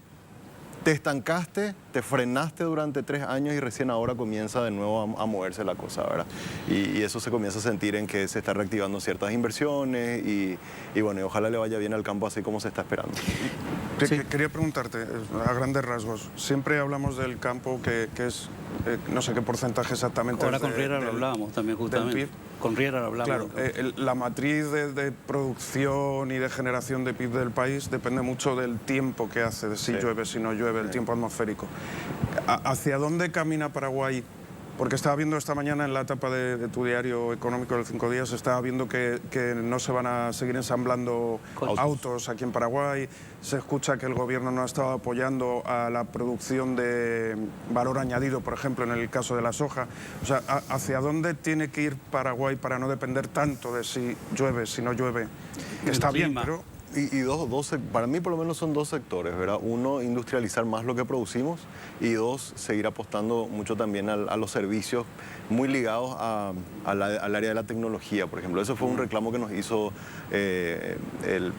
te estancaste, te frenaste durante 3 años y recién ahora comienza de nuevo a moverse la cosa, ¿verdad? Y eso se comienza a sentir en que se está reactivando ciertas inversiones y bueno, y ojalá le vaya bien al campo así como se está esperando. Sí. Quería preguntarte, a grandes rasgos, siempre hablamos del campo que es, no sé qué porcentaje exactamente. Ahora con Riera lo hablábamos también justamente. Con Riera lo hablamos. Claro, la matriz de producción y de generación de PIB del país depende mucho del tiempo que hace, de si llueve, si no llueve, el tiempo atmosférico. ¿Hacia dónde camina Paraguay? Porque estaba viendo esta mañana en la etapa de tu diario económico de 5 días, estaba viendo que no se van a seguir ensamblando autos aquí en Paraguay. Se escucha que el gobierno no ha estado apoyando a la producción de valor añadido, por ejemplo, en el caso de la soja. O sea, ¿hacia dónde tiene que ir Paraguay para no depender tanto de si llueve, si no llueve? Está bien, pero... Y para mí por lo menos son 2 sectores, ¿verdad? Uno, industrializar más lo que producimos y 2, seguir apostando mucho también a los servicios muy ligados al área de la tecnología, por ejemplo. Eso fue un reclamo que nos hizo el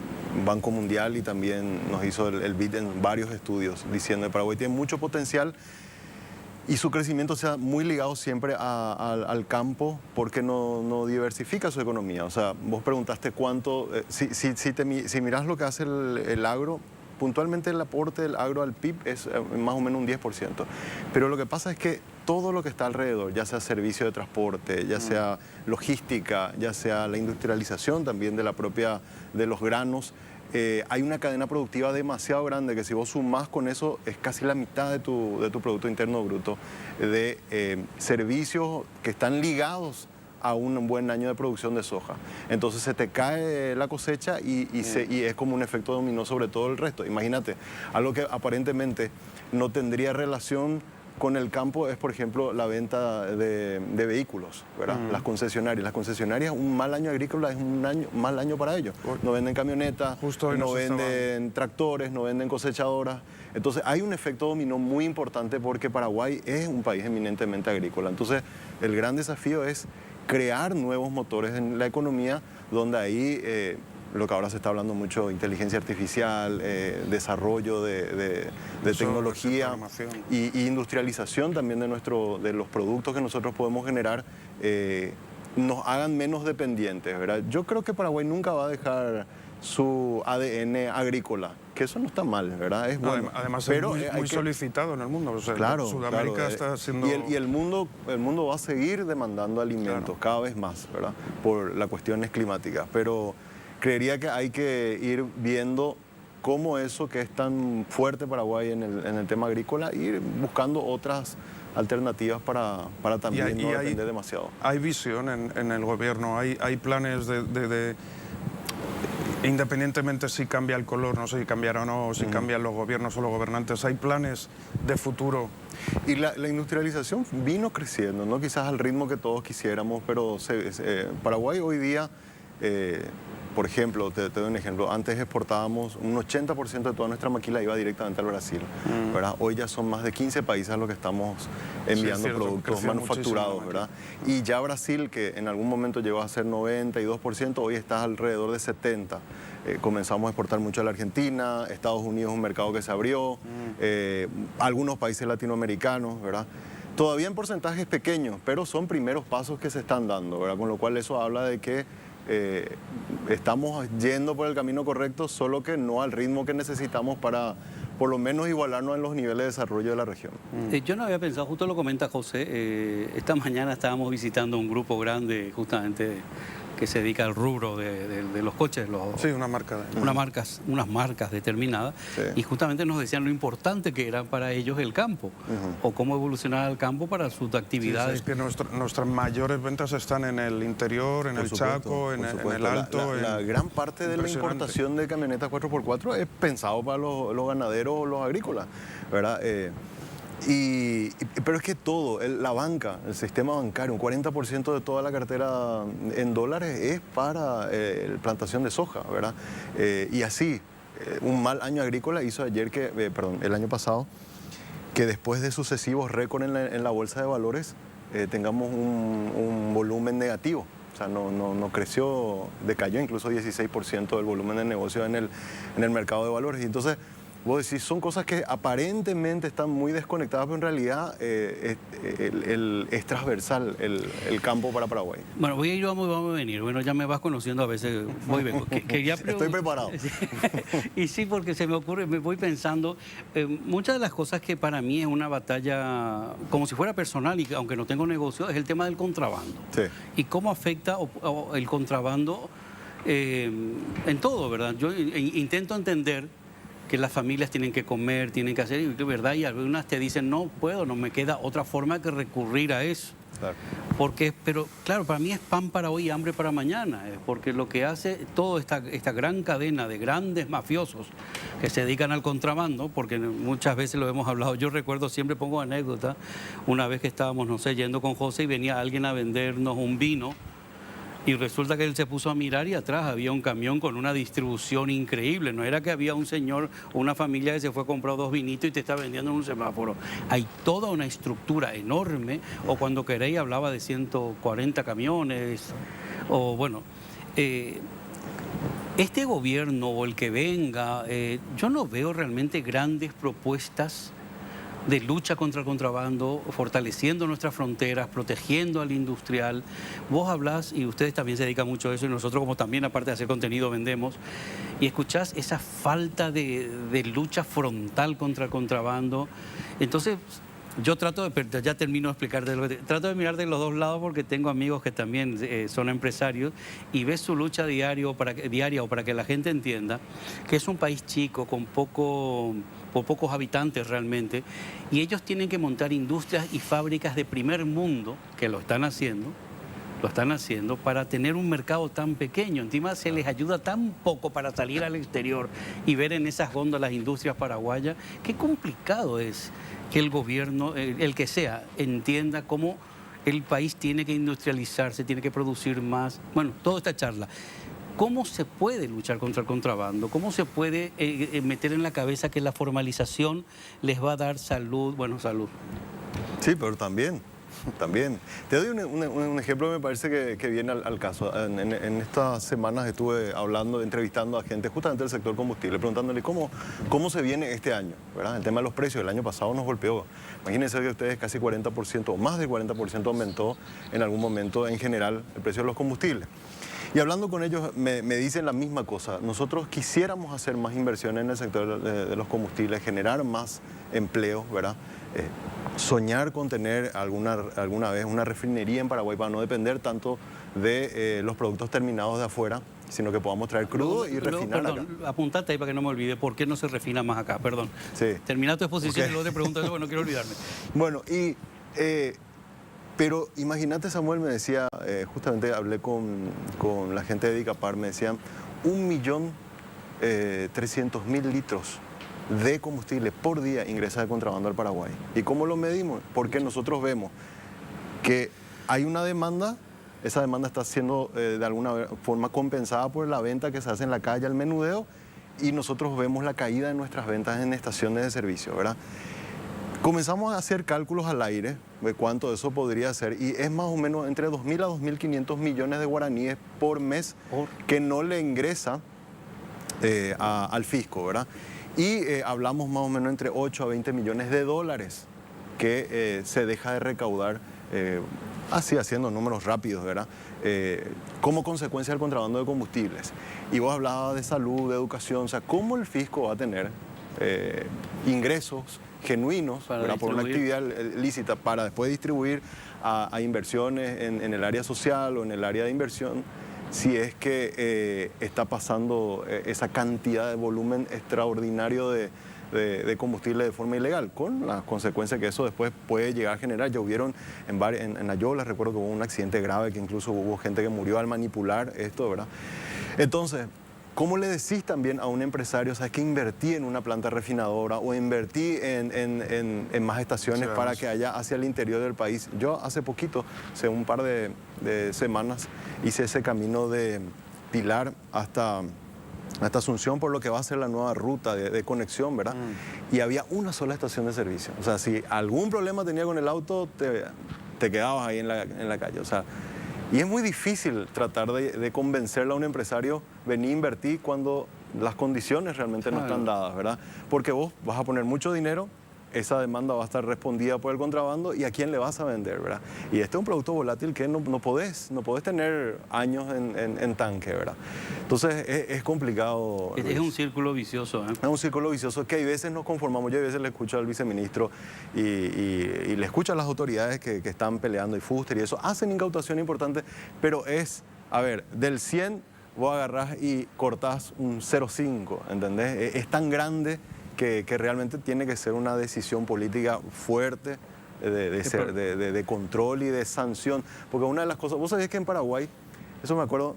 Banco Mundial y también nos hizo el BID en varios estudios, diciendo que Paraguay tiene mucho potencial y su crecimiento sea muy ligado siempre al campo porque no diversifica su economía. O sea, vos preguntaste cuánto, si mirás lo que hace el agro, puntualmente el aporte del agro al PIB es más o menos un 10%. Pero lo que pasa es que todo lo que está alrededor, ya sea servicio de transporte, ya sea logística, ya sea la industrialización también de los granos, hay una cadena productiva demasiado grande que si vos sumás con eso es casi la mitad de tu Producto Interno Bruto de servicios que están ligados a un buen año de producción de soja. Entonces se te cae la cosecha y es como un efecto dominó sobre todo el resto. Imagínate, algo que aparentemente no tendría relación con el campo es, por ejemplo, la venta de vehículos, ¿verdad? Las concesionarias, un mal año agrícola es un mal año para ellos. No venden camionetas, no venden tractores, no venden cosechadoras. Entonces hay un efecto dominó muy importante porque Paraguay es un país eminentemente agrícola. Entonces el gran desafío es crear nuevos motores en la economía donde ahí... lo que ahora se está hablando mucho, inteligencia artificial, desarrollo de tecnología y industrialización también de los productos que nosotros podemos generar, nos hagan menos dependientes, ¿verdad? Yo creo que Paraguay nunca va a dejar su ADN agrícola, que eso no está mal, ¿verdad? Es bueno. Además pero es muy solicitado en el mundo. O sea, claro, Sudamérica está siendo... Y el mundo va a seguir demandando alimentos cada vez más, ¿verdad? Por las cuestiones climáticas, pero... Creería que hay que ir viendo cómo eso que es tan fuerte Paraguay en el tema agrícola, ir buscando otras alternativas para también no depender demasiado. Hay visión en el gobierno, hay planes independientemente si cambia el color, no sé si cambiará o no, o si cambian los gobiernos o los gobernantes, hay planes de futuro. Y la industrialización vino creciendo, no quizás al ritmo que todos quisiéramos, pero Paraguay hoy día... por ejemplo, te doy un ejemplo, antes exportábamos un 80% de toda nuestra maquila iba directamente al Brasil, ¿verdad? Hoy ya son más de 15 países a los que estamos enviando productos manufacturados, ¿verdad? Y ya Brasil, que en algún momento llegó a ser 92%, hoy está alrededor de 70%. Comenzamos a exportar mucho a la Argentina, Estados Unidos es un mercado que se abrió, algunos países latinoamericanos, ¿verdad? Todavía en porcentajes pequeños, pero son primeros pasos que se están dando, ¿verdad? Con lo cual eso habla de que estamos yendo por el camino correcto, solo que no al ritmo que necesitamos para por lo menos igualarnos en los niveles de desarrollo de la región. Yo no había pensado, justo lo comenta José, esta mañana estábamos visitando un grupo grande justamente que se dedica al rubro de los coches. Sí, una marca. Unas marcas determinadas. Sí. Y justamente nos decían lo importante que era para ellos el campo, o cómo evolucionar el campo para sus actividades. Sí, es que nuestras mayores ventas están en el interior, en el Chaco, en el Alto. La gran parte de la importación de camionetas 4x4 es pensado para los ganaderos o los agrícolas, ¿verdad? Pero es que todo, la banca, el sistema bancario, un 40% de toda la cartera en dólares es para plantación de soja, ¿verdad? Y así, un mal año agrícola hizo el año pasado, que después de sucesivos récords en la bolsa de valores, tengamos un volumen negativo. O sea, no creció, decayó incluso 16% del volumen de negocio en el mercado de valores. Y entonces, vos decís, son cosas que aparentemente están muy desconectadas, pero en realidad es transversal el campo para Paraguay. Bueno, voy a ir, vamos a venir. Bueno, ya me vas conociendo a veces. Estoy preparado. Y sí, porque se me ocurre, me voy pensando, muchas de las cosas que para mí es una batalla, como si fuera personal, y aunque no tengo negocio, es el tema del contrabando. Sí. Y cómo afecta el contrabando en todo, ¿verdad? Yo intento entender que las familias tienen que comer, tienen que hacer, ¿verdad? Y algunas te dicen, no puedo, no me queda otra forma que recurrir a eso. Claro. Pero claro, para mí es pan para hoy y hambre para mañana, porque lo que hace toda esta gran cadena de grandes mafiosos que se dedican al contrabando, porque muchas veces lo hemos hablado, yo recuerdo, siempre pongo anécdota, una vez que estábamos, no sé, yendo con José y venía alguien a vendernos un vino, y resulta que él se puso a mirar y atrás había un camión con una distribución increíble. No era que había un señor o una familia que se fue a comprar 2 vinitos y te está vendiendo en un semáforo. Hay toda una estructura enorme. O cuando queréis hablaba de 140 camiones. O bueno, este gobierno o el que venga, yo no veo realmente grandes propuestas de lucha contra el contrabando, fortaleciendo nuestras fronteras, protegiendo al industrial. Vos hablás, y ustedes también se dedican mucho a eso, y nosotros como también, aparte de hacer contenido, vendemos, y escuchás esa falta de lucha frontal contra el contrabando. Entonces, yo ya termino de explicarte, trato de mirar de los dos lados porque tengo amigos que también son empresarios y ves su lucha diaria o para que la gente entienda que es un país chico, con pocos habitantes realmente, y ellos tienen que montar industrias y fábricas de primer mundo, que lo están haciendo para tener un mercado tan pequeño. Encima se les ayuda tan poco para salir al exterior y ver en esas góndolas industrias paraguayas. Qué complicado es que el gobierno, el que sea, entienda cómo el país tiene que industrializarse, tiene que producir más. Bueno, toda esta charla. ¿Cómo se puede luchar contra el contrabando? ¿Cómo se puede meter en la cabeza que la formalización les va a dar salud? Bueno, salud. Sí, pero también. Te doy un ejemplo que me parece que viene al caso. En estas semanas estuve entrevistando a gente justamente del sector combustible, preguntándole cómo se viene este año, ¿verdad? El tema de los precios, el año pasado nos golpeó. Imagínense que ustedes casi 40% o más del 40% aumentó en algún momento en general el precio de los combustibles. Y hablando con ellos me dicen la misma cosa. Nosotros quisiéramos hacer más inversiones en el sector de los combustibles, generar más empleo, ¿verdad? Soñar con tener alguna vez una refinería en Paraguay para no depender tanto de los productos terminados de afuera, sino que podamos traer crudo y refinar acá. Apuntate ahí para que no me olvide. ¿Por qué no se refina más acá? Perdón. Sí. Termina tu exposición y luego te pregunto eso, bueno, no quiero olvidarme. Bueno, pero imagínate, Samuel, me decía, justamente hablé con la gente de Dicapar, me decían 1.300.000 litros de combustible por día ingresa de contrabando al Paraguay. ¿Y cómo lo medimos? Porque nosotros vemos que hay una demanda esa demanda está siendo de alguna forma compensada por la venta que se hace en la calle, el menudeo, y nosotros vemos la caída de nuestras ventas en estaciones de servicio, ¿verdad? Comenzamos a hacer cálculos al aire de cuánto eso podría ser y es más o menos entre 2.000 a 2.500 millones de guaraníes por mes que no le ingresa al fisco, ¿verdad? Y hablamos más o menos entre 8 a 20 millones de dólares que se deja de recaudar, así haciendo números rápidos, ¿verdad? Como consecuencia del contrabando de combustibles. Y vos hablabas de salud, de educación, o sea, ¿cómo el fisco va a tener ingresos genuinos por una actividad lícita para después distribuir a inversiones en el área social o en el área de inversión si es que está pasando esa cantidad de volumen extraordinario de combustible de forma ilegal, con las consecuencias que eso después puede llegar a generar? Ya hubieron en Ayola, recuerdo que hubo un accidente grave, que incluso hubo gente que murió al manipular esto, ¿verdad? Entonces, ¿cómo le decís también a un empresario, sabes que invertí en una planta refinadora o invertí en más estaciones para que haya hacia el interior del país? Yo hace poquito, hace un par de semanas, hice ese camino de Pilar hasta Asunción, por lo que va a ser la nueva ruta de conexión, ¿verdad? Y había una sola estación de servicio. O sea, si algún problema tenía con el auto, te quedabas ahí en la calle. O sea, y es muy difícil tratar de convencerle a un empresario venir a invertir cuando las condiciones realmente no están dadas, ¿verdad? Porque vos vas a poner mucho dinero, esa demanda va a estar respondida por el contrabando y a quién le vas a vender, ¿verdad? Y este es un producto volátil que no podés tener años en tanque, ¿verdad? Entonces es complicado. Es un círculo vicioso, ¿eh? Es un círculo vicioso que hay veces nos conformamos. Yo a veces le escucho al viceministro y le escucho a las autoridades que están peleando y Fuster y eso, hacen incautación importante, pero a ver, del 100 vos agarrás y cortás un 0,5, ¿entendés? Es tan grande que realmente tiene que ser una decisión política fuerte de control y de sanción. Porque una de las cosas, vos sabés que en Paraguay, eso me acuerdo,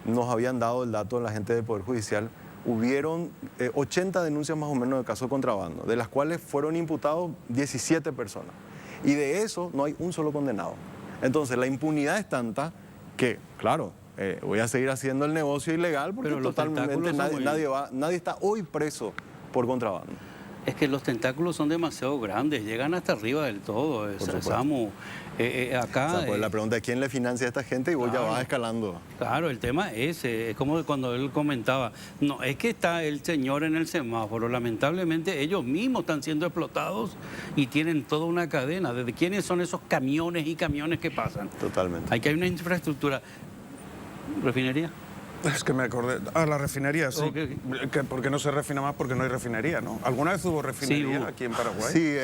nos habían dado el dato la gente del Poder Judicial, hubieron 80 denuncias más o menos de caso de contrabando, de las cuales fueron imputados 17 personas. Y de eso no hay un solo condenado. Entonces la impunidad es tanta que, claro, voy a seguir haciendo el negocio ilegal porque totalmente nadie está hoy preso por contrabando. Es que los tentáculos son demasiado grandes, llegan hasta arriba del todo, Samu. Acá, o sea, pues la pregunta es quién le financia a esta gente y vos ya vas escalando. Claro, el tema es como cuando él comentaba, no, es que está el señor en el semáforo, lamentablemente ellos mismos están siendo explotados y tienen toda una cadena. ¿Desde quiénes son esos camiones y camiones que pasan? Totalmente. Hay una infraestructura. ¿Refinería? Es que me acordé. La refinería, sí. Okay. ¿Por qué no se refina más? Porque no hay refinería, ¿no? ¿Alguna vez hubo refinería aquí en Paraguay? Sí,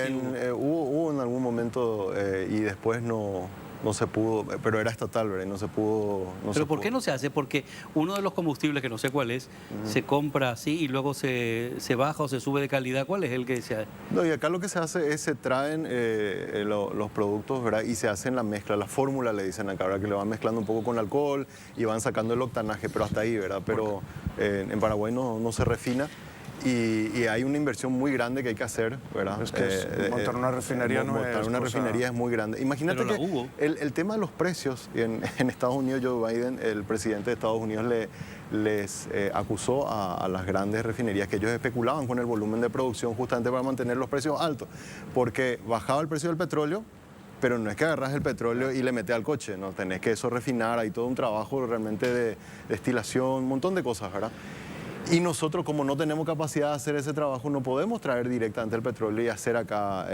hubo en algún momento y después no se pudo, pero era estatal, ¿verdad? No se pudo. ¿Pero por qué no se hace? Porque uno de los combustibles, que no sé cuál es, se compra así y luego se baja o se sube de calidad. ¿Cuál es el que se hace? No, y acá lo que se hace es se traen los productos, ¿verdad? Y se hacen la mezcla, la fórmula le dicen acá, ¿verdad? Que le van mezclando un poco con alcohol y van sacando el octanaje, pero hasta ahí, ¿verdad? Pero en Paraguay no se refina. Y hay una inversión muy grande que hay que hacer, ¿verdad? Es que montar una refinería montar una refinería es muy grande. Imagínate que el tema de los precios, en Estados Unidos, Joe Biden, el presidente de Estados Unidos, les acusó a las grandes refinerías que ellos especulaban con el volumen de producción justamente para mantener los precios altos, porque bajaba el precio del petróleo, pero no es que agarras el petróleo y le metes al coche, no tenés que eso refinar, hay todo un trabajo realmente de destilación, un montón de cosas, ¿verdad? Y nosotros, como no tenemos capacidad de hacer ese trabajo, no podemos traer directamente el petróleo y hacer acá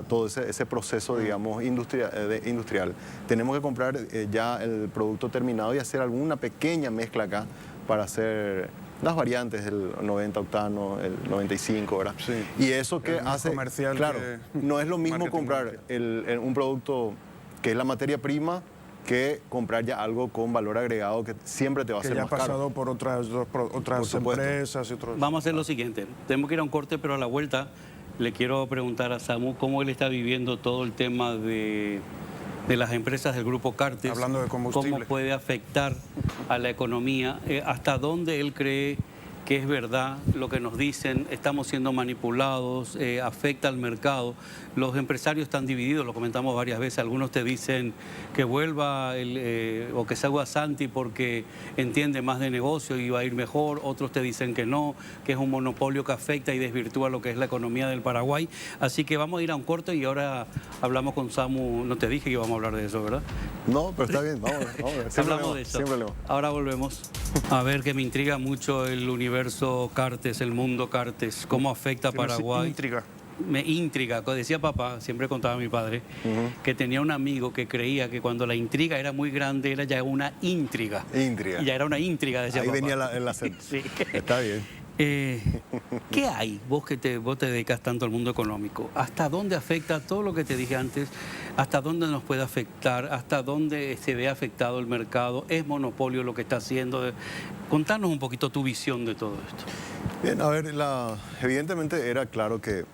todo ese proceso, digamos, industrial. Tenemos que comprar ya el producto terminado y hacer alguna pequeña mezcla acá para hacer las variantes, el 90 octano, el 95, ¿verdad? Sí. Y eso que hace... comercial, claro, no es lo mismo comprar un producto que es la materia prima, que comprar ya algo con valor agregado que siempre te va a ser más caro. Que ya ha pasado por otras empresas y otros... Vamos a hacer lo siguiente. Tenemos que ir a un corte, pero a la vuelta le quiero preguntar a Samu cómo él está viviendo todo el tema de las empresas del Grupo Cartes. Hablando de combustible. Cómo puede afectar a la economía, hasta dónde él cree que es verdad lo que nos dicen, estamos siendo manipulados, afecta al mercado. Los empresarios están divididos, lo comentamos varias veces, algunos te dicen que vuelva o que salga Santi porque entiende más de negocio y va a ir mejor, otros te dicen que no, que es un monopolio que afecta y desvirtúa lo que es la economía del Paraguay. Así que vamos a ir a un corte y ahora hablamos con Samu. No te dije que íbamos a hablar de eso, ¿verdad? No, pero está bien, vamos a ver. Hablamos de eso. Ahora volvemos. A ver, que me intriga mucho el universo Cartes, el mundo Cartes, cómo afecta a Paraguay. Me intriga, decía papá, siempre contaba mi padre, que tenía un amigo que creía que cuando la intriga era muy grande era ya una intriga. Intriga. Y ya era una intriga, decía Ahí papá. venía el acento. Sí. Está bien. ¿Qué hay, vos te dedicas tanto al mundo económico? ¿Hasta dónde afecta todo lo que te dije antes? ¿Hasta dónde nos puede afectar? ¿Hasta dónde se ve afectado el mercado? ¿Es monopolio lo que está haciendo? Contanos un poquito tu visión de todo esto. Bien, a ver, evidentemente era claro que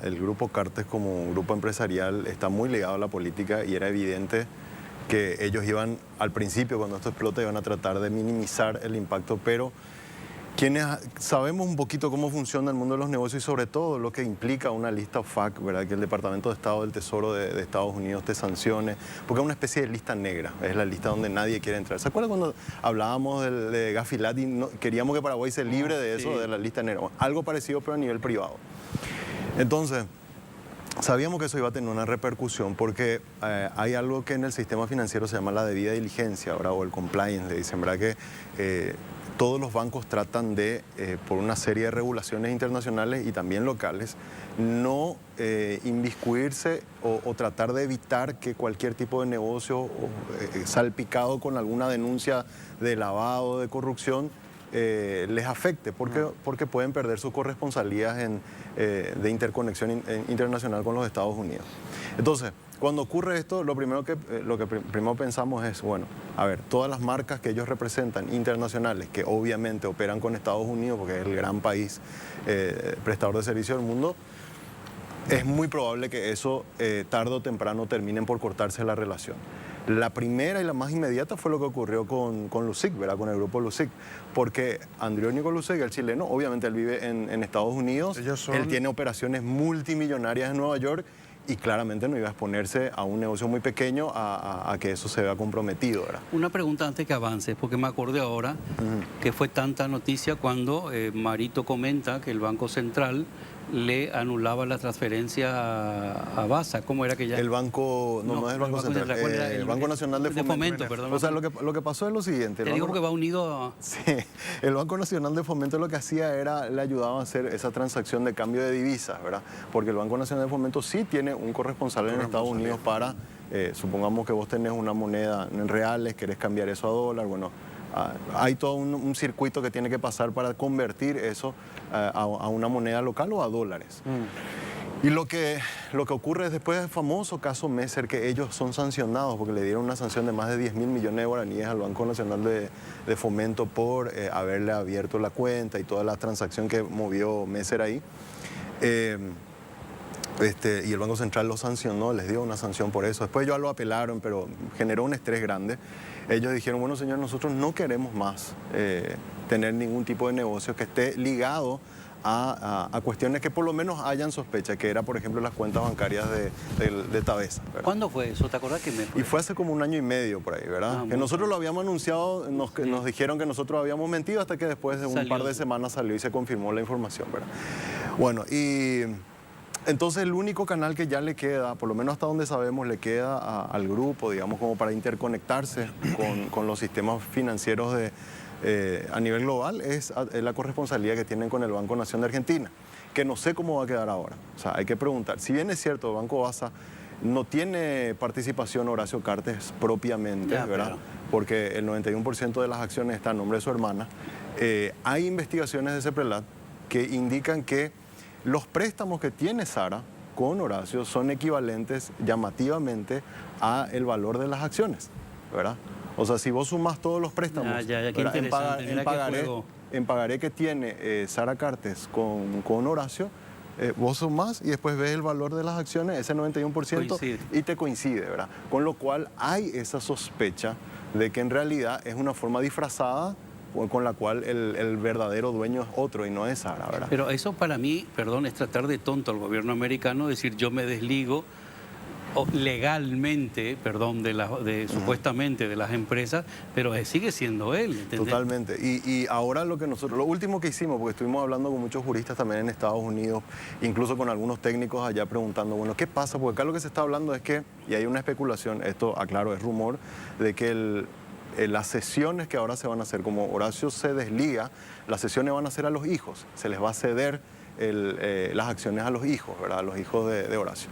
el grupo Cartes como un grupo empresarial está muy ligado a la política y era evidente que ellos iban, al principio cuando esto explota, iban a tratar de minimizar el impacto, pero quienes sabemos un poquito cómo funciona el mundo de los negocios y sobre todo lo que implica una lista OFAC, ¿verdad? Que el Departamento de Estado del Tesoro de Estados Unidos te sancione, porque es una especie de lista negra, es la lista donde nadie quiere entrar. ¿Se acuerdan cuando hablábamos de Gafilati? Queríamos que Paraguay se libre de eso, de la lista negra. Bueno, algo parecido pero a nivel privado. Entonces, sabíamos que eso iba a tener una repercusión porque hay algo que en el sistema financiero se llama la debida diligencia, ¿verdad? O el compliance, le dicen, ¿verdad? Que todos los bancos tratan de, por una serie de regulaciones internacionales y también locales, no inmiscuirse o tratar de evitar que cualquier tipo de negocio salpicado con alguna denuncia de lavado, de corrupción, les afecte, porque pueden perder su corresponsalías de interconexión internacional con los Estados Unidos. Entonces, cuando ocurre esto, lo que primero pensamos es, bueno, a ver, todas las marcas que ellos representan internacionales, que obviamente operan con Estados Unidos, porque es el gran país prestador de servicios del mundo, es muy probable que eso tarde o temprano terminen por cortarse la relación. La primera y la más inmediata fue lo que ocurrió con Lusic, ¿verdad? Con el grupo Lusic, porque Andrónico Lusic, el chileno, obviamente él vive en Estados Unidos, él tiene operaciones multimillonarias en Nueva York y claramente no iba a exponerse a un negocio muy pequeño a que eso se vea comprometido, ¿verdad? Una pregunta antes que avances, porque me acordé ahora que fue tanta noticia cuando Marito comenta que el Banco Central le anulaba la transferencia a BASA. ¿Cómo era que ya? El banco, no es el Banco Central, el Banco Nacional de Fomento. Perdón. O sea, lo que pasó es lo siguiente. Te digo porque va unido a... Sí, el Banco Nacional de Fomento lo que hacía era, le ayudaba a hacer esa transacción de cambio de divisas, ¿verdad? Porque el Banco Nacional de Fomento sí tiene un corresponsal en Estados Unidos para, supongamos que vos tenés una moneda en reales, querés cambiar eso a dólar, bueno, hay todo un circuito que tiene que pasar para convertir eso a una moneda local o a dólares. Y lo que ocurre es después del famoso caso Messer, que ellos son sancionados porque le dieron una sanción de más de 10.000 millones de guaraníes al Banco Nacional de Fomento por haberle abierto la cuenta y toda la transacción que movió Messer ahí. Y el Banco Central lo sancionó, les dio una sanción por eso. Después ellos lo apelaron, pero generó un estrés grande. Ellos dijeron, bueno, señor, nosotros no queremos más tener ningún tipo de negocio que esté ligado a cuestiones que por lo menos hayan sospecha, que era, por ejemplo, las cuentas bancarias de Tabesa, ¿verdad? ¿Cuándo fue eso? ¿Te acuerdas que me fue? Y fue hace como 1 año y medio por ahí, ¿verdad? Que nosotros lo habíamos anunciado, nos dijeron que nosotros habíamos mentido hasta que después de un par de semanas salió y se confirmó la información, ¿verdad? Bueno, y... Entonces el único canal que ya le queda, por lo menos hasta donde sabemos, le queda al grupo, digamos, como para interconectarse con los sistemas financieros a nivel global, es la corresponsabilidad que tienen con el Banco Nación de Argentina, que no sé cómo va a quedar ahora. O sea, hay que preguntar. Si bien es cierto, el Banco BASA no tiene participación Horacio Cartes propiamente, ¿verdad? Pero... porque el 91% de las acciones está a nombre de su hermana. Hay investigaciones de CEPRELAT que indican que los préstamos que tiene Sara con Horacio son equivalentes llamativamente a el valor de las acciones, ¿verdad? O sea, si vos sumás todos los préstamos en pagaré que tiene Sara Cartes con Horacio, vos sumás y después ves el valor de las acciones, ese 91%, y te coincide, ¿verdad? Con lo cual hay esa sospecha de que en realidad es una forma disfrazada con la cual el verdadero dueño es otro y no es Sara, ¿verdad? Pero eso para mí, perdón, es tratar de tonto al gobierno americano, decir yo me desligo legalmente, perdón, supuestamente de las empresas, pero sigue siendo él, ¿entendés? Totalmente. Y ahora lo último que hicimos, porque estuvimos hablando con muchos juristas también en Estados Unidos, incluso con algunos técnicos allá preguntando, bueno, ¿qué pasa? Porque acá lo que se está hablando es que, y hay una especulación, esto aclaro, es rumor, de que las sesiones que ahora se van a hacer, como Horacio se desliga, las sesiones van a ser a los hijos, se les va a ceder las acciones a los hijos, ¿verdad? A los hijos de Horacio.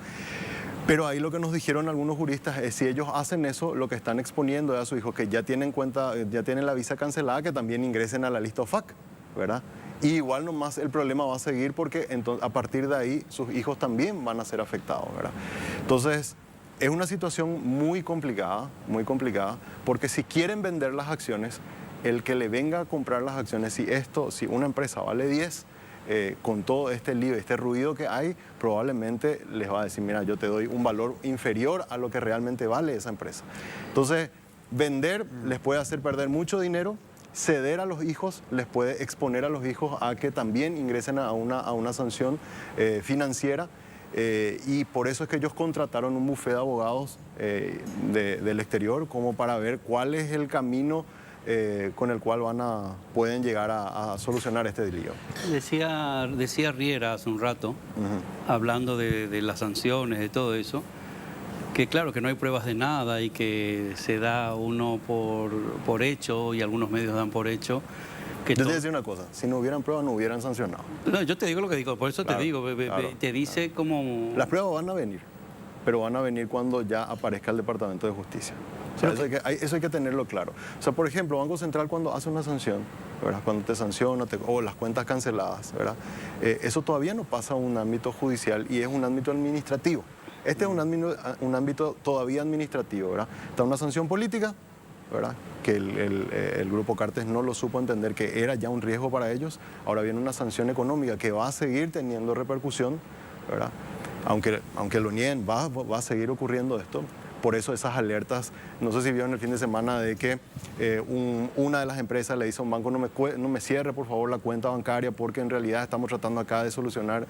Pero ahí lo que nos dijeron algunos juristas es si ellos hacen eso, lo que están exponiendo es a sus hijos que ya tienen la visa cancelada, que también ingresen a la lista OFAC, ¿verdad? Y igual nomás el problema va a seguir porque entonces, a partir de ahí sus hijos también van a ser afectados, ¿verdad? Entonces, es una situación muy complicada, porque si quieren vender las acciones, el que le venga a comprar las acciones, si una empresa vale 10, con todo este lío, este ruido que hay, probablemente les va a decir, mira, yo te doy un valor inferior a lo que realmente vale esa empresa. Entonces, vender les puede hacer perder mucho dinero, ceder a los hijos les puede exponer a los hijos a que también ingresen a una sanción financiera, y por eso es que ellos contrataron un bufete de abogados del exterior como para ver cuál es el camino con el cual pueden llegar a solucionar este lío. Decía Riera hace un rato, hablando de las sanciones, de todo eso, que claro, que no hay pruebas de nada y que se da uno por hecho, y algunos medios dan por hecho. Yo te voy a decir una cosa, si no hubieran pruebas no hubieran sancionado. No, yo te digo lo que digo, por eso claro, te digo, claro, te dice como... Las pruebas van a venir, pero van a venir cuando ya aparezca el Departamento de Justicia. O sea, eso hay que tenerlo claro. O sea, por ejemplo, Banco Central cuando hace una sanción, ¿verdad? Cuando te sanciona o las cuentas canceladas, ¿verdad? Eso todavía no pasa a un ámbito judicial y es un ámbito administrativo. Este es un ámbito todavía administrativo, ¿verdad? Está una sanción política, ¿verdad? Que el Grupo Cartes no lo supo entender, que era ya un riesgo para ellos. Ahora viene una sanción económica que va a seguir teniendo repercusión, ¿verdad? Aunque lo nieguen, va a seguir ocurriendo esto. Por eso esas alertas, no sé si vieron el fin de semana de que una de las empresas le dice a un banco, no me cierre por favor la cuenta bancaria porque en realidad estamos tratando acá de solucionar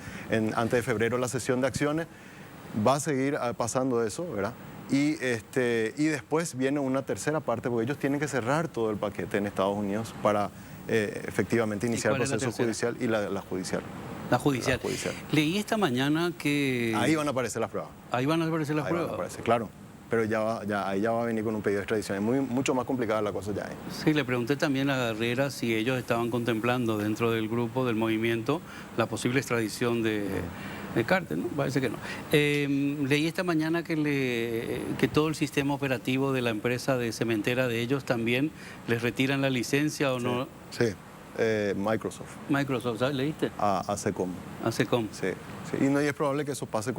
antes de febrero la sesión de acciones. Va a seguir pasando eso, ¿verdad? Y después viene una tercera parte, porque ellos tienen que cerrar todo el paquete en Estados Unidos para efectivamente iniciar el proceso judicial y la judicial. La judicial. Leí esta mañana que... Ahí van a aparecer las pruebas. Ahí van a aparecer las pruebas. Van a aparecer, claro. Pero ahí ya va a venir con un pedido de extradición. Es mucho más complicada la cosa ya. Sí, le pregunté también a Garrera si ellos estaban contemplando dentro del grupo, del movimiento, la posible extradición de Cartes, ¿no? Parece que no. Leí esta mañana que todo el sistema operativo de la empresa de cementera de ellos también les retiran la licencia o no. Sí. Microsoft. Microsoft, ¿sabes? ¿Leíste? A Secom. A Secom. Sí. Y no es probable que eso pase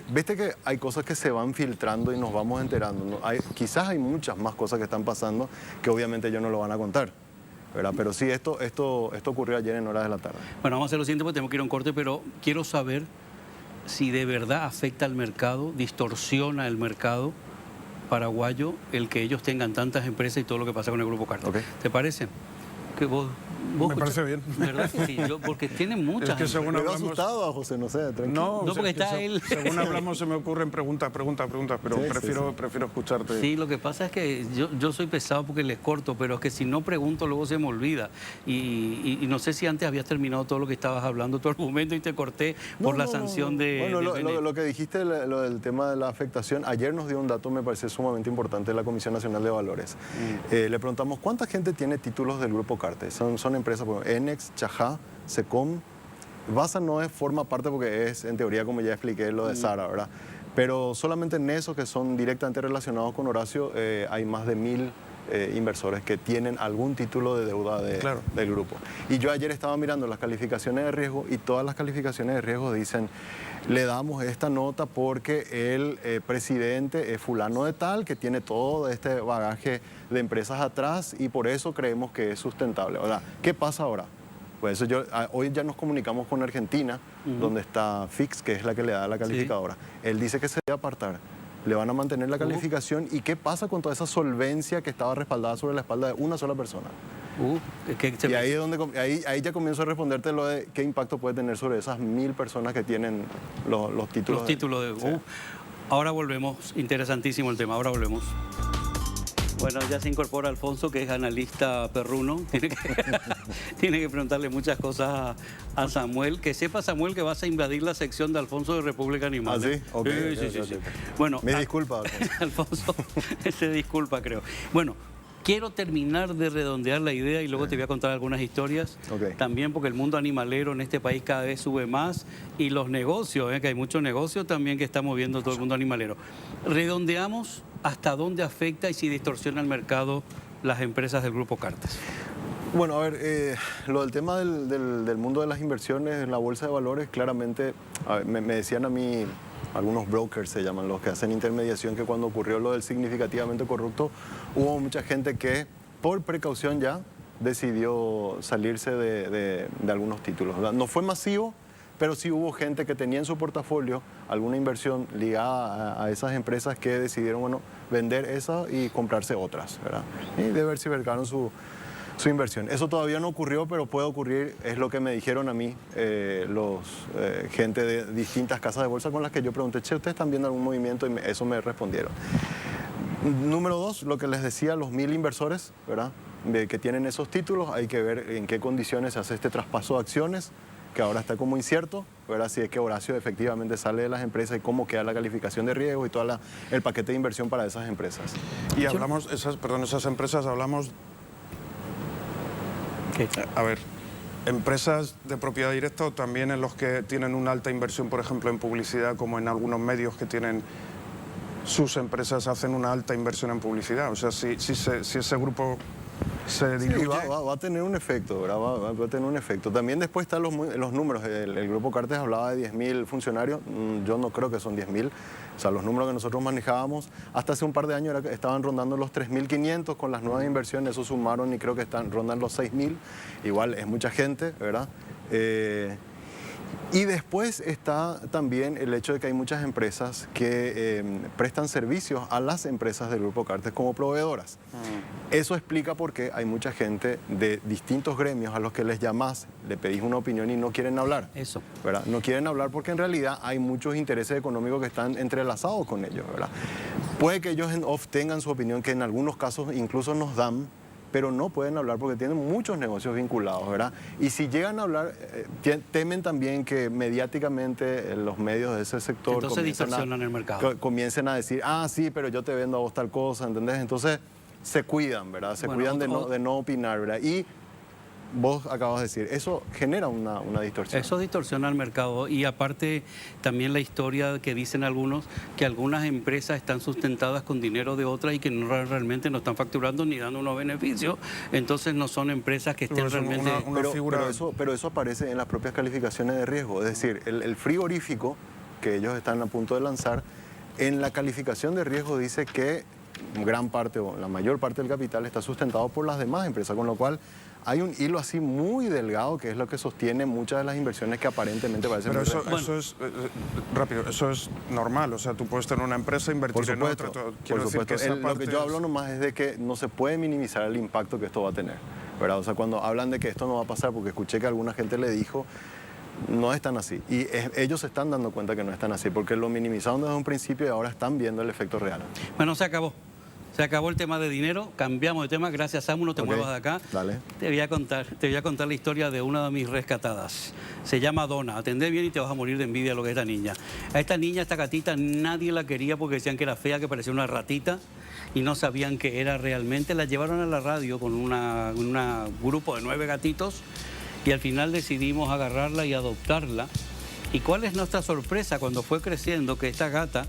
Viste que hay cosas que se van filtrando y nos vamos enterando, ¿no? Quizás hay muchas más cosas que están pasando que obviamente ellos no lo van a contar, ¿verdad? Pero sí, esto ocurrió ayer en horas de la tarde. Bueno, vamos a hacer lo siguiente porque tenemos que ir a un corte, pero quiero saber si de verdad afecta al mercado, distorsiona el mercado paraguayo el que ellos tengan tantas empresas y todo lo que pasa con el Grupo Cartes. Okay. ¿Te parece? Que vos me parece bien. ¿Verdad que sí? Porque tiene muchas... Es que según hablamos... asustado a José, no sé, tranquilo. No, porque está él... Según hablamos se me ocurren preguntas, pero sí, prefiero escucharte. Sí, lo que pasa es que yo soy pesado porque les corto, pero es que si no pregunto luego se me olvida. Y no sé si antes habías terminado todo lo que estabas hablando, tu argumento, y te corté por la sanción de... Bueno, lo que dijiste, lo del tema de la afectación, ayer nos dio un dato, me parece sumamente importante, de la Comisión Nacional de Valores. Le preguntamos, ¿cuánta gente tiene títulos del Grupo Cartes? Son empresas, por ejemplo, Enex, Chajá, Secom. Vasa no forma parte porque es, en teoría, como ya expliqué, lo de Sara, ¿verdad? Pero solamente en esos que son directamente relacionados con Horacio, hay más de 1000 inversores que tienen algún título de deuda del grupo. Y yo ayer estaba mirando las calificaciones de riesgo y todas las calificaciones de riesgo dicen, le damos esta nota porque el presidente es fulano de tal, que tiene todo este bagaje de empresas atrás y por eso creemos que es sustentable. Ahora, ¿qué pasa ahora? Pues eso hoy ya nos comunicamos con Argentina, donde está Fix, que es la que le da la calificadora. Sí. Él dice que se debe apartar. Le van a mantener la calificación. ¿Y qué pasa con toda esa solvencia que estaba respaldada sobre la espalda de una sola persona? Y ahí, es donde, ahí ya comienzo a responderte lo de qué impacto puede tener sobre esas 1000 personas que tienen los títulos. Los títulos de... Sí. Ahora volvemos, interesantísimo el tema, ahora volvemos. Bueno, ya se incorpora Alfonso, que es analista perruno. Tiene que preguntarle muchas cosas a Samuel. Que sepa, Samuel, que vas a invadir la sección de Alfonso de República Animal. ¿Ah, sí? Okay, Sí. Bueno, me disculpa, Alfonso. Se disculpa, creo. Bueno, quiero terminar de redondear la idea y luego te voy a contar algunas historias. También porque el mundo animalero en este país cada vez sube más y los negocios, que hay muchos negocios también que está moviendo todo el mundo animalero. Redondeamos hasta dónde afecta y si distorsiona el mercado las empresas del Grupo Cartes. Bueno, a ver, lo del tema del mundo de las inversiones en la bolsa de valores, claramente, a ver, me decían a mí, algunos brokers se llaman, los que hacen intermediación, que cuando ocurrió lo del significativamente corrupto, hubo mucha gente que, por precaución ya, decidió salirse de algunos títulos. No fue masivo, pero sí hubo gente que tenía en su portafolio alguna inversión ligada a esas empresas que decidieron, bueno, vender esa y comprarse otras, ¿verdad? Y diversificaron su inversión. Eso todavía no ocurrió, pero puede ocurrir, es lo que me dijeron a mí gente de distintas casas de bolsa con las que yo pregunté, che, ¿ustedes están viendo algún movimiento? Y eso me respondieron. Número 2, lo que les decía, los 1000 inversores, ¿verdad?, que tienen esos títulos, hay que ver en qué condiciones se hace este traspaso de acciones, que ahora está como incierto, ¿verdad? Si es que Horacio efectivamente sale de las empresas y cómo queda la calificación de riesgo y todo el paquete de inversión para esas empresas. Y hablamos, esas empresas, hablamos... ¿Qué? A ver, empresas de propiedad directa o también en los que tienen una alta inversión, por ejemplo, en publicidad, como en algunos medios que tienen... sus empresas hacen una alta inversión en publicidad. O sea, si ese grupo se diluye... Sí, va a tener un efecto, ¿verdad? Va a tener un efecto. También después están los números. El Grupo Cartes hablaba de 10.000 funcionarios. Yo no creo que son 10.000. O sea, los números que nosotros manejábamos hasta hace un par de años estaban rondando los 3.500 con las nuevas inversiones. Eso sumaron y creo que rondan los 6.000. Igual es mucha gente, ¿verdad? Y después está también el hecho de que hay muchas empresas que prestan servicios a las empresas del Grupo Cartes como proveedoras. Eso explica por qué hay mucha gente de distintos gremios a los que les llamás, le pedís una opinión y no quieren hablar. Eso. ¿Verdad? No quieren hablar porque en realidad hay muchos intereses económicos que están entrelazados con ellos, ¿verdad? Puede que ellos en off tengan su opinión, que en algunos casos incluso nos dan, pero no pueden hablar porque tienen muchos negocios vinculados, ¿verdad? Y si llegan a hablar, temen también que mediáticamente los medios de ese sector... Entonces distorsionan el mercado. Comiencen a decir, ah, sí, pero yo te vendo a vos tal cosa, ¿entendés? Entonces se cuidan, ¿verdad? Se cuidan de no opinar, ¿verdad? Y vos acabas de decir, eso genera una distorsión. Eso distorsiona el mercado y aparte también la historia que dicen algunos, que algunas empresas están sustentadas con dinero de otras y que realmente no están facturando ni dando unos beneficios, entonces no son empresas que estén realmente... Pero eso aparece en las propias calificaciones de riesgo, es decir, el frigorífico que ellos están a punto de lanzar, en la calificación de riesgo dice que gran parte o la mayor parte del capital está sustentado por las demás empresas, con lo cual hay un hilo así muy delgado que es lo que sostiene muchas de las inversiones que aparentemente parecen... Pero eso es, rápido, eso es normal, o sea, tú puedes tener una empresa, invertir en otra... Por supuesto, lo que yo hablo nomás es de que no se puede minimizar el impacto que esto va a tener, ¿verdad? O sea, cuando hablan de que esto no va a pasar, porque escuché que alguna gente le dijo, no es tan así. Y ellos se están dando cuenta que no es tan así, porque lo minimizaron desde un principio y ahora están viendo el efecto real. Bueno, se acabó. Se acabó el tema de dinero, cambiamos de tema. Gracias, Samu, no te muevas de acá. Dale. Te voy a contar la historia de una de mis rescatadas. Se llama Donna. Atendé bien y te vas a morir de envidia lo que es esta niña. A esta niña, esta gatita, nadie la quería porque decían que era fea, que parecía una ratita y no sabían qué era realmente. La llevaron a la radio con un grupo de 9 gatitos y al final decidimos agarrarla y adoptarla. ¿Y cuál es nuestra sorpresa cuando fue creciendo? Que esta gata,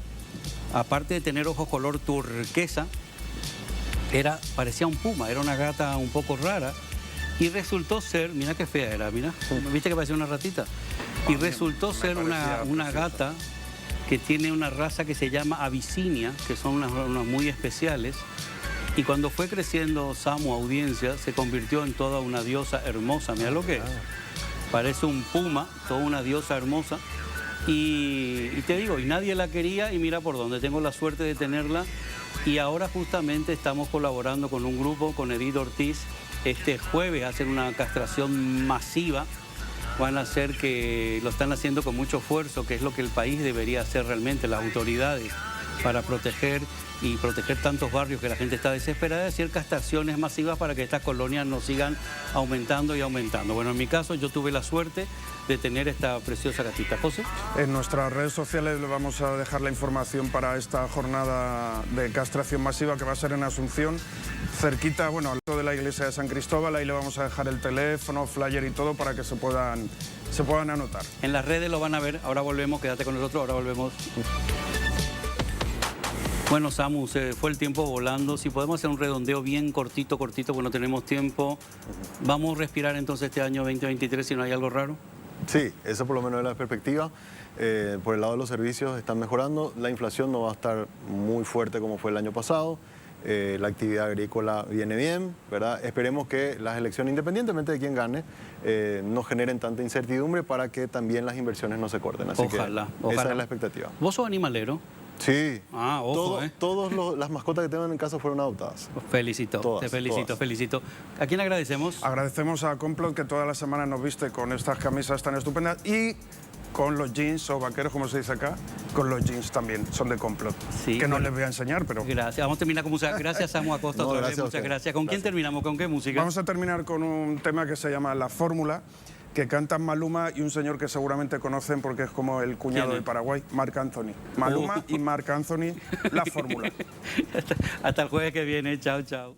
aparte de tener ojos color turquesa, parecía un puma, era una gata un poco rara y resultó ser, mira qué fea era, mira, ¿viste que parecía una ratita? Y resultó ser una gata que tiene una raza que se llama Abisinia, que son unas muy especiales, y cuando fue creciendo Samu, audiencia, se convirtió en toda una diosa hermosa, mira lo que es, parece un puma, toda una diosa hermosa, y te digo, y nadie la quería y mira por dónde, tengo la suerte de tenerla Y ahora justamente estamos colaborando con un grupo, con Edith Ortiz. Este jueves hacen una castración masiva. Van a hacer que lo están haciendo con mucho esfuerzo, que es lo que el país debería hacer realmente, las autoridades, para proteger tantos barrios que la gente está desesperada, hacer castraciones masivas para que estas colonias no sigan aumentando y aumentando. Bueno, en mi caso yo tuve la suerte de tener esta preciosa gatita. José. En nuestras redes sociales le vamos a dejar la información para esta jornada de castración masiva que va a ser en Asunción, cerquita, bueno, al lado de la iglesia de San Cristóbal. Ahí le vamos a dejar el teléfono, flyer y todo para que se puedan anotar. En las redes lo van a ver. Ahora volvemos, quédate con nosotros, ahora volvemos. Bueno, Samu, se fue el tiempo volando. Si podemos hacer un redondeo bien cortito, porque no tenemos tiempo. ¿Vamos a respirar entonces este año 2023 si no hay algo raro? Sí, eso por lo menos es la perspectiva. Por el lado de los servicios están mejorando. La inflación no va a estar muy fuerte como fue el año pasado. La actividad agrícola viene bien, ¿verdad? Esperemos que las elecciones, independientemente de quién gane, no generen tanta incertidumbre para que también las inversiones no se corten. Así ojalá. Esa es la expectativa. ¿Vos sos animalero? Sí. Ah, ojo, Todas las mascotas que tengo en casa fueron adoptadas. Felicito, te felicito, todas. felicito. ¿A quién agradecemos? Agradecemos a Complot, que toda la semana nos viste con estas camisas tan estupendas, y con los jeans o vaqueros, como se dice acá, con los jeans también, son de Complot. Sí, que no les voy a enseñar, pero... Gracias, vamos a terminar con música. Gracias, Samu Acosta, otra vez, muchas gracias. ¿Con quién terminamos? ¿Con qué música? Vamos a terminar con un tema que se llama La Fórmula, que cantan Maluma y un señor que seguramente conocen porque es como el cuñado de Paraguay, Marc Anthony. Maluma y Marc Anthony, La Fórmula. Hasta el jueves que viene, chao, chao.